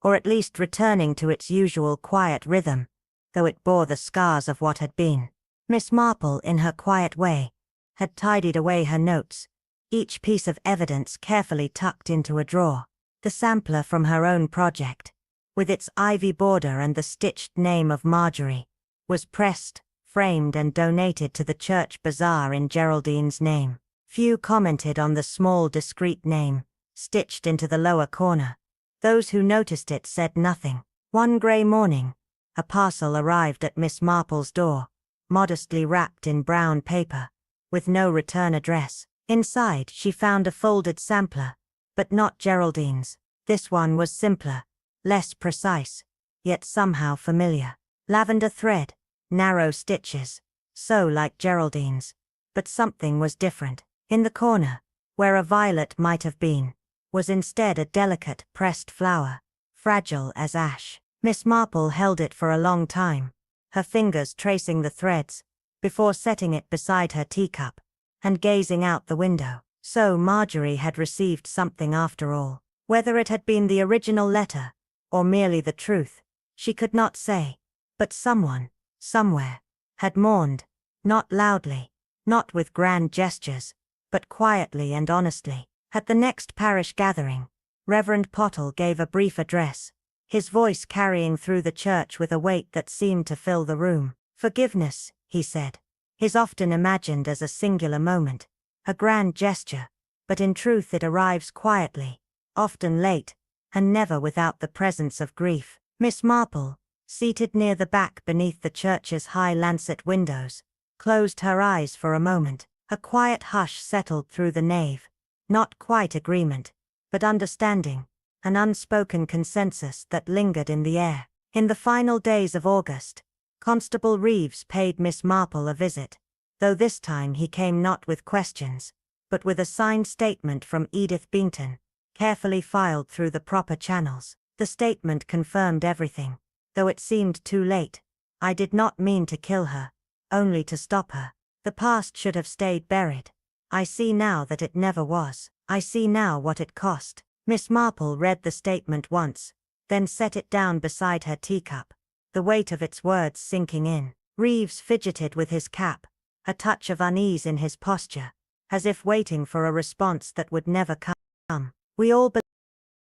Speaker 1: or at least returning to its usual quiet rhythm, though it bore the scars of what had been. Miss Marple, in her quiet way, had tidied away her notes, each piece of evidence carefully tucked into a drawer. The sampler from her own project, with its ivy border and the stitched name of Marjorie, was pressed, framed and donated to the church bazaar in Geraldine's name. Few commented on the small discreet name, stitched into the lower corner. Those who noticed it said nothing. One grey morning, a parcel arrived at Miss Marple's door, modestly wrapped in brown paper, with no return address. Inside she found a folded sampler, but not Geraldine's. This one was simpler, less precise, yet somehow familiar. Lavender thread, narrow stitches, so like Geraldine's. But something was different. In the corner, where a violet might have been, was instead a delicate, pressed flower, fragile as ash. Miss Marple held it for a long time, her fingers tracing the threads, before setting it beside her teacup, and gazing out the window. So Marjorie had received something after all. Whether it had been the original letter, or merely the truth, she could not say. But someone, somewhere, had mourned, not loudly, not with grand gestures, but quietly and honestly. At the next parish gathering, Reverend Pottle gave a brief address, his voice carrying through the church with a weight that seemed to fill the room. Forgiveness, he said, is often imagined as a singular moment, a grand gesture, but in truth it arrives quietly, often late, and never without the presence of grief. Miss Marple, seated near the back beneath the church's high lancet windows, closed her eyes for a moment. A quiet hush settled through the nave, not quite agreement, but understanding, an unspoken consensus that lingered in the air. In the final days of August, Constable Reeves paid Miss Marple a visit, though this time he came not with questions, but with a signed statement from Edith Beanton, carefully filed through the proper channels. The statement confirmed everything, though it seemed too late. I did not mean to kill her, only to stop her. The past should have stayed buried. I see now that it never was. I see now what it cost. Miss Marple read the statement once, then set it down beside her teacup, the weight of its words sinking in. Reeves fidgeted with his cap, a touch of unease in his posture, as if waiting for a response that would never come. We all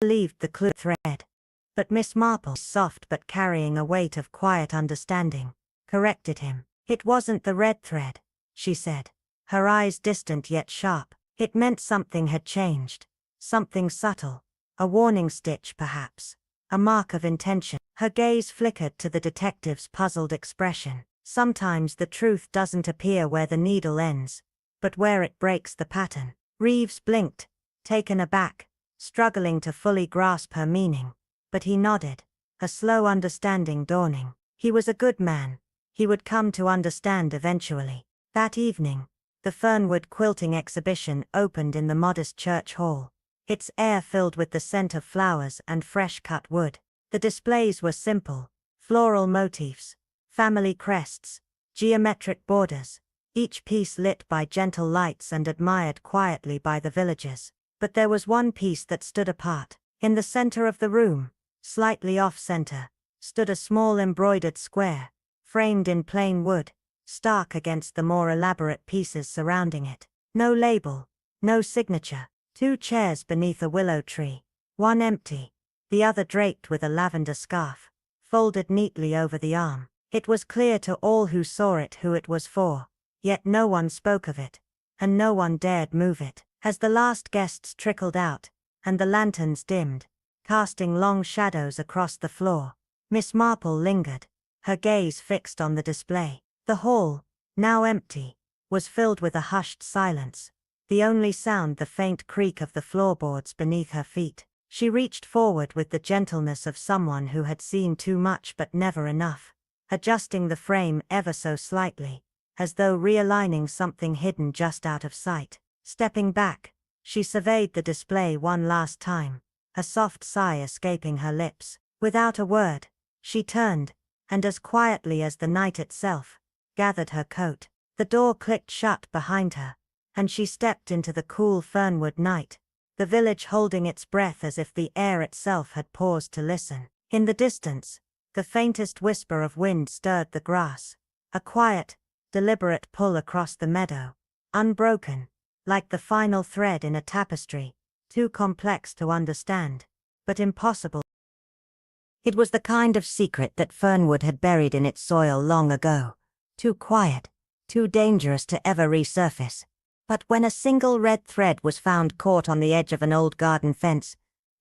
Speaker 1: believed the clue thread. But Miss Marple, soft but carrying a weight of quiet understanding, corrected him. It wasn't the red thread, she said, her eyes distant yet sharp. It meant something had changed, something subtle, a warning stitch perhaps, a mark of intention. Her gaze flickered to the detective's puzzled expression. Sometimes the truth doesn't appear where the needle ends, but where it breaks the pattern. Reeves blinked, taken aback, struggling to fully grasp her meaning, but he nodded, a slow understanding dawning. He was a good man. He would come to understand eventually. That evening, the Fernwood quilting exhibition opened in the modest church hall, its air filled with the scent of flowers and fresh-cut wood. The displays were simple, floral motifs, family crests, geometric borders, each piece lit by gentle lights and admired quietly by the villagers. But there was one piece that stood apart. In the center of the room, slightly off-center, stood a small embroidered square, framed in plain wood, stark against the more elaborate pieces surrounding it. No label, no signature. 2 chairs beneath a willow tree, one empty, the other draped with a lavender scarf, folded neatly over the arm. It was clear to all who saw it who it was for, yet no one spoke of it, and no one dared move it. As the last guests trickled out, and the lanterns dimmed, casting long shadows across the floor, Miss Marple lingered, her gaze fixed on the display. The hall, now empty, was filled with a hushed silence, the only sound the faint creak of the floorboards beneath her feet. She reached forward with the gentleness of someone who had seen too much but never enough, adjusting the frame ever so slightly, as though realigning something hidden just out of sight. Stepping back, she surveyed the display one last time, a soft sigh escaping her lips. Without a word, she turned, and as quietly as the night itself, gathered her coat. The door clicked shut behind her, and she stepped into the cool Fernwood night, the village holding its breath as if the air itself had paused to listen. In the distance, the faintest whisper of wind stirred the grass, a quiet, deliberate pull across the meadow, unbroken, like the final thread in a tapestry, too complex to understand, but impossible. It was the kind of secret that Fernwood had buried in its soil long ago, too quiet, too dangerous to ever resurface. But when a single red thread was found caught on the edge of an old garden fence,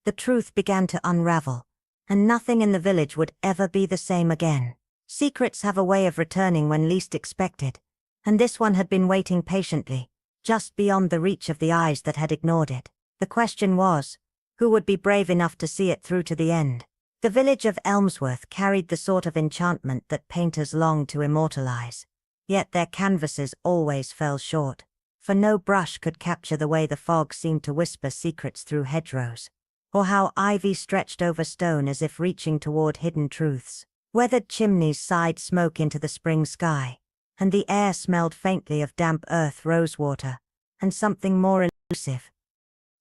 Speaker 1: the truth began to unravel, and nothing in the village would ever be the same again. Secrets have a way of returning when least expected, and this one had been waiting patiently, just beyond the reach of the eyes that had ignored it. The question was, who would be brave enough to see it through to the end? The village of Elmsworth carried the sort of enchantment that painters long to immortalize. Yet their canvases always fell short, for no brush could capture the way the fog seemed to whisper secrets through hedgerows, or how ivy stretched over stone as if reaching toward hidden truths. Weathered chimneys sighed smoke into the spring sky, and the air smelled faintly of damp earth, rosewater, and something more elusive,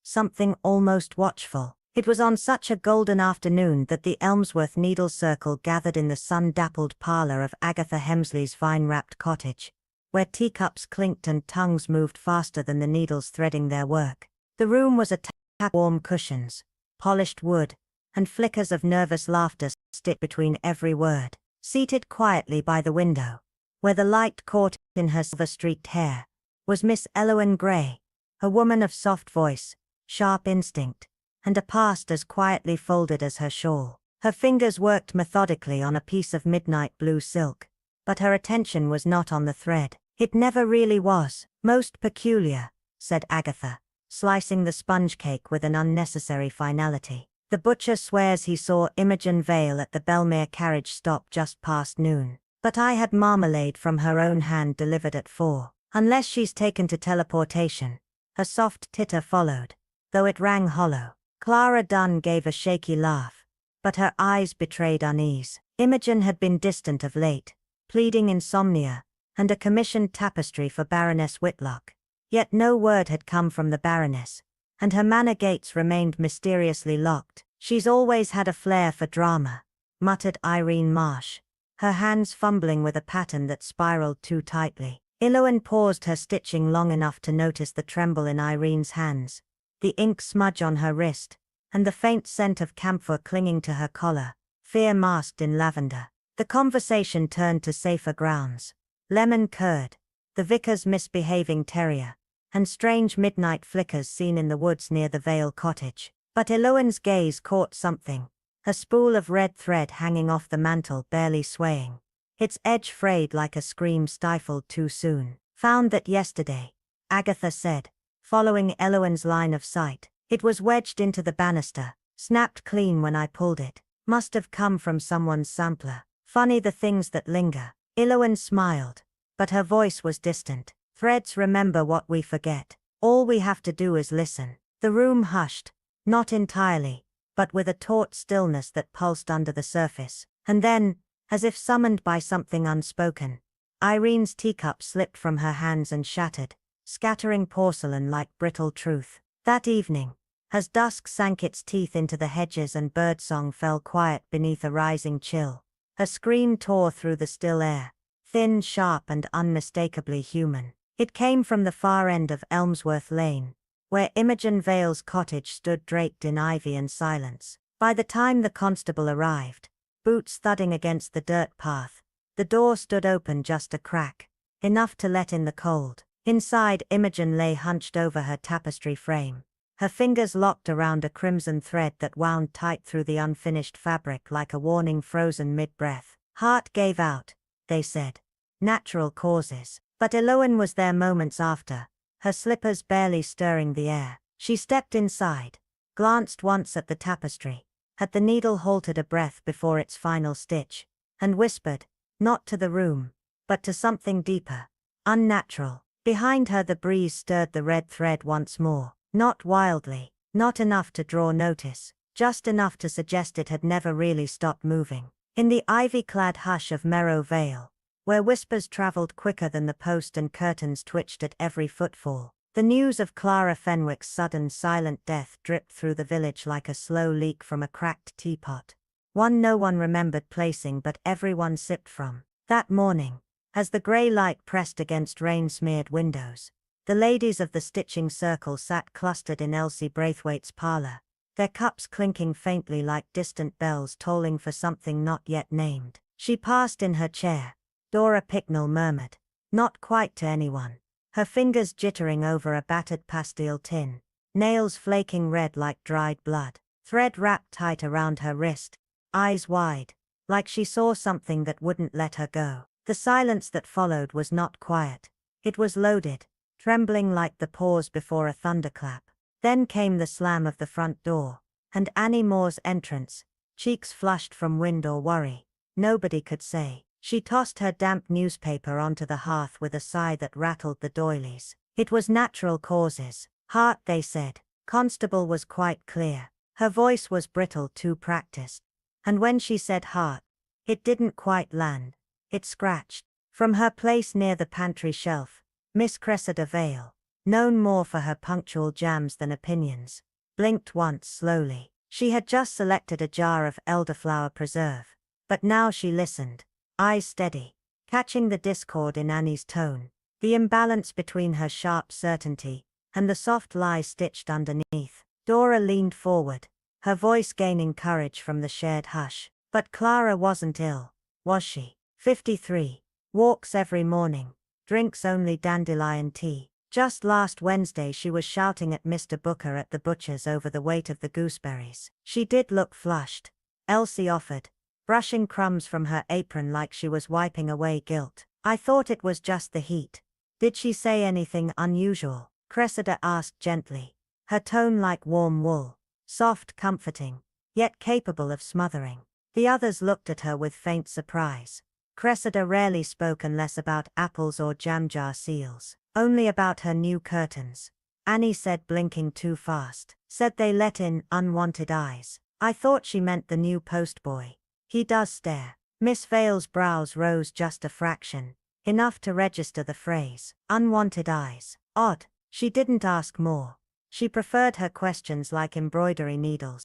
Speaker 1: something almost watchful. It was on such a golden afternoon that the Elmsworth Needle Circle gathered in the sun-dappled parlor of Agatha Hemsley's vine-wrapped cottage, where teacups clinked and tongues moved faster than the needles threading their work. The room was a tap warm cushions, polished wood, and flickers of nervous laughter stitched between every word. Seated quietly by the window, where the light caught in her silver-streaked hair, was Miss Eloine Gray, a woman of soft voice, sharp instinct, and a past as quietly folded as her shawl. Her fingers worked methodically on a piece of midnight blue silk, but her attention was not on the thread. It never really was. Most peculiar, said Agatha, slicing the sponge cake with an unnecessary finality. The butcher swears he saw Imogen Vale at the Belmere carriage stop just past noon. But I had marmalade from her own hand delivered at 4. Unless she's taken to teleportation. A soft titter followed, though it rang hollow. Clara Dunn gave a shaky laugh, but her eyes betrayed unease. Imogen had been distant of late, pleading insomnia, and a commissioned tapestry for Baroness Whitlock. Yet no word had come from the Baroness, and her manor gates remained mysteriously locked. She's always had a flair for drama, muttered Irene Marsh, her hands fumbling with a pattern that spiraled too tightly. Eloine paused her stitching long enough to notice the tremble in Irene's hands, the ink smudge on her wrist, and the faint scent of camphor clinging to her collar, fear masked in lavender. The conversation turned to safer grounds. Lemon curd, the vicar's misbehaving terrier, and strange midnight flickers seen in the woods near the Vale cottage. But Eloine's gaze caught something, a spool of red thread hanging off the mantel barely swaying, its edge frayed like a scream stifled too soon. Found that yesterday, Agatha said, following Eloine's line of sight. It was wedged into the banister, snapped clean when I pulled it. Must have come from someone's sampler. Funny the things that linger. Eloine smiled, but her voice was distant. Threads remember what we forget. All we have to do is listen. The room hushed, not entirely, but with a taut stillness that pulsed under the surface. And then, as if summoned by something unspoken, Irene's teacup slipped from her hands and shattered, scattering porcelain like brittle truth. That evening, as dusk sank its teeth into the hedges and birdsong fell quiet beneath a rising chill, a scream tore through the still air, thin, sharp and unmistakably human. It came from the far end of Elmsworth Lane, where Imogen Vale's cottage stood draped in ivy and silence. By the time the constable arrived, boots thudding against the dirt path, the door stood open just a crack, enough to let in the cold. Inside, Imogen lay hunched over her tapestry frame, her fingers locked around a crimson thread that wound tight through the unfinished fabric like a warning frozen mid-breath. Heart gave out, they said. Natural causes. But Eloin was there moments after, her slippers barely stirring the air. She stepped inside, glanced once at the tapestry, at the needle halted a breath before its final stitch, and whispered, not to the room, but to something deeper, unnatural. Behind her the breeze stirred the red thread once more, not wildly, not enough to draw notice, just enough to suggest it had never really stopped moving. In the ivy-clad hush of Merrow Vale, where whispers travelled quicker than the post and curtains twitched at every footfall, the news of Clara Fenwick's sudden silent death dripped through the village like a slow leak from a cracked teapot. One no one remembered placing but everyone sipped from. That morning, as the grey light pressed against rain-smeared windows, the ladies of the stitching circle sat clustered in Elsie Braithwaite's parlour, their cups clinking faintly like distant bells tolling for something not yet named. She passed in her chair. Dora Picknell murmured, not quite to anyone, her fingers jittering over a battered pastille tin, nails flaking red like dried blood, thread wrapped tight around her wrist, eyes wide, like she saw something that wouldn't let her go. The silence that followed was not quiet. It was loaded, trembling like the pause before a thunderclap. Then came the slam of the front door, and Annie Moore's entrance, cheeks flushed from wind or worry. Nobody could say. She tossed her damp newspaper onto the hearth with a sigh that rattled the doilies. It was natural causes. Heart, they said. Constable was quite clear. Her voice was brittle, too practiced. And when she said heart, it didn't quite land. It scratched. From her place near the pantry shelf, Miss Cressida Vale, known more for her punctual jams than opinions, blinked once slowly. She had just selected a jar of elderflower preserve. But now she listened, eyes steady, catching the discord in Annie's tone, the imbalance between her sharp certainty and the soft lie stitched underneath. Dora leaned forward, her voice gaining courage from the shared hush. But Clara wasn't ill, was she? 53. Walks every morning, drinks only dandelion tea. Just last Wednesday she was shouting at Mr. Booker at the butcher's over the weight of the gooseberries. She did look flushed, Elsie offered, brushing crumbs from her apron like she was wiping away guilt. I thought it was just the heat. Did she say anything unusual? Cressida asked gently, her tone like warm wool, soft, comforting, yet capable of smothering. The others looked at her with faint surprise. Cressida rarely spoke unless about apples or jam jar seals, only about her new curtains. Annie said, blinking too fast, said they let in unwanted eyes. I thought she meant the new postboy. He does stare. Miss Vale's brows rose just a fraction, enough to register the phrase. Unwanted eyes. Odd. She didn't ask more. She preferred her questions like embroidery needles,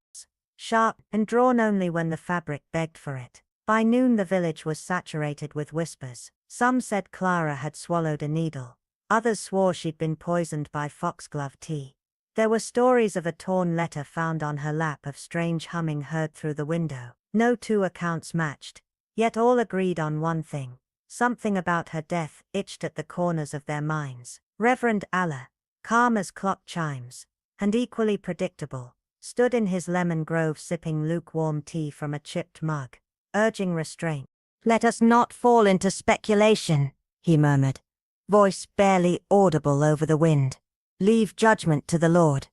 Speaker 1: sharp and drawn only when the fabric begged for it. By noon the village was saturated with whispers. Some said Clara had swallowed a needle. Others swore she'd been poisoned by foxglove tea. There were stories of a torn letter found on her lap, of strange humming heard through the window. No two accounts matched, yet all agreed on one thing. Something about her death itched at the corners of their minds. Reverend Allah, calm as clock chimes, and equally predictable, stood in his lemon grove sipping lukewarm tea from a chipped mug, urging restraint. Let us not fall into speculation, he murmured, voice barely audible over the wind. Leave judgment to the Lord.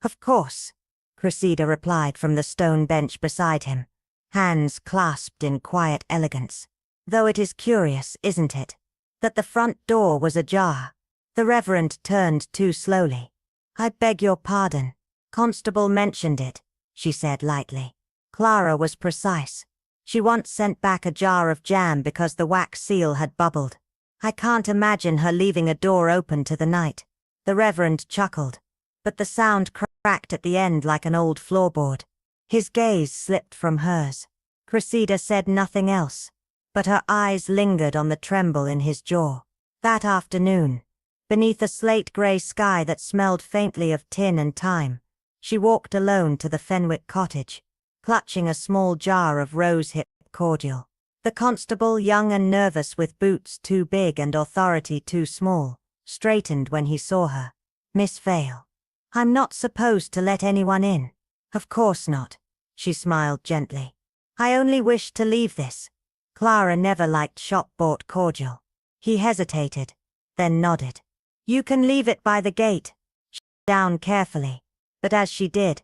Speaker 1: Of course, Cressida replied from the stone bench beside him, hands clasped in quiet elegance. Though it is curious, isn't it, that the front door was ajar. The Reverend turned too slowly. I beg your pardon. Constable mentioned it, she said lightly. Clara was precise. She once sent back a jar of jam because the wax seal had bubbled. I can't imagine her leaving a door open to the night. The Reverend chuckled, but the sound cracked at the end like an old floorboard. His gaze slipped from hers. Cressida said nothing else, but her eyes lingered on the tremble in his jaw. That afternoon, beneath a slate-grey sky that smelled faintly of tin and thyme, she walked alone to the Fenwick cottage, clutching a small jar of rosehip cordial. The constable, young and nervous with boots too big and authority too small, straightened when he saw her. Miss Vale. I'm not supposed to let anyone in. Of course not. She smiled gently. I only wished to leave this Clara never liked shop-bought cordial. He hesitated, then nodded. You can leave it by the gate. She sat down carefully. But as she did,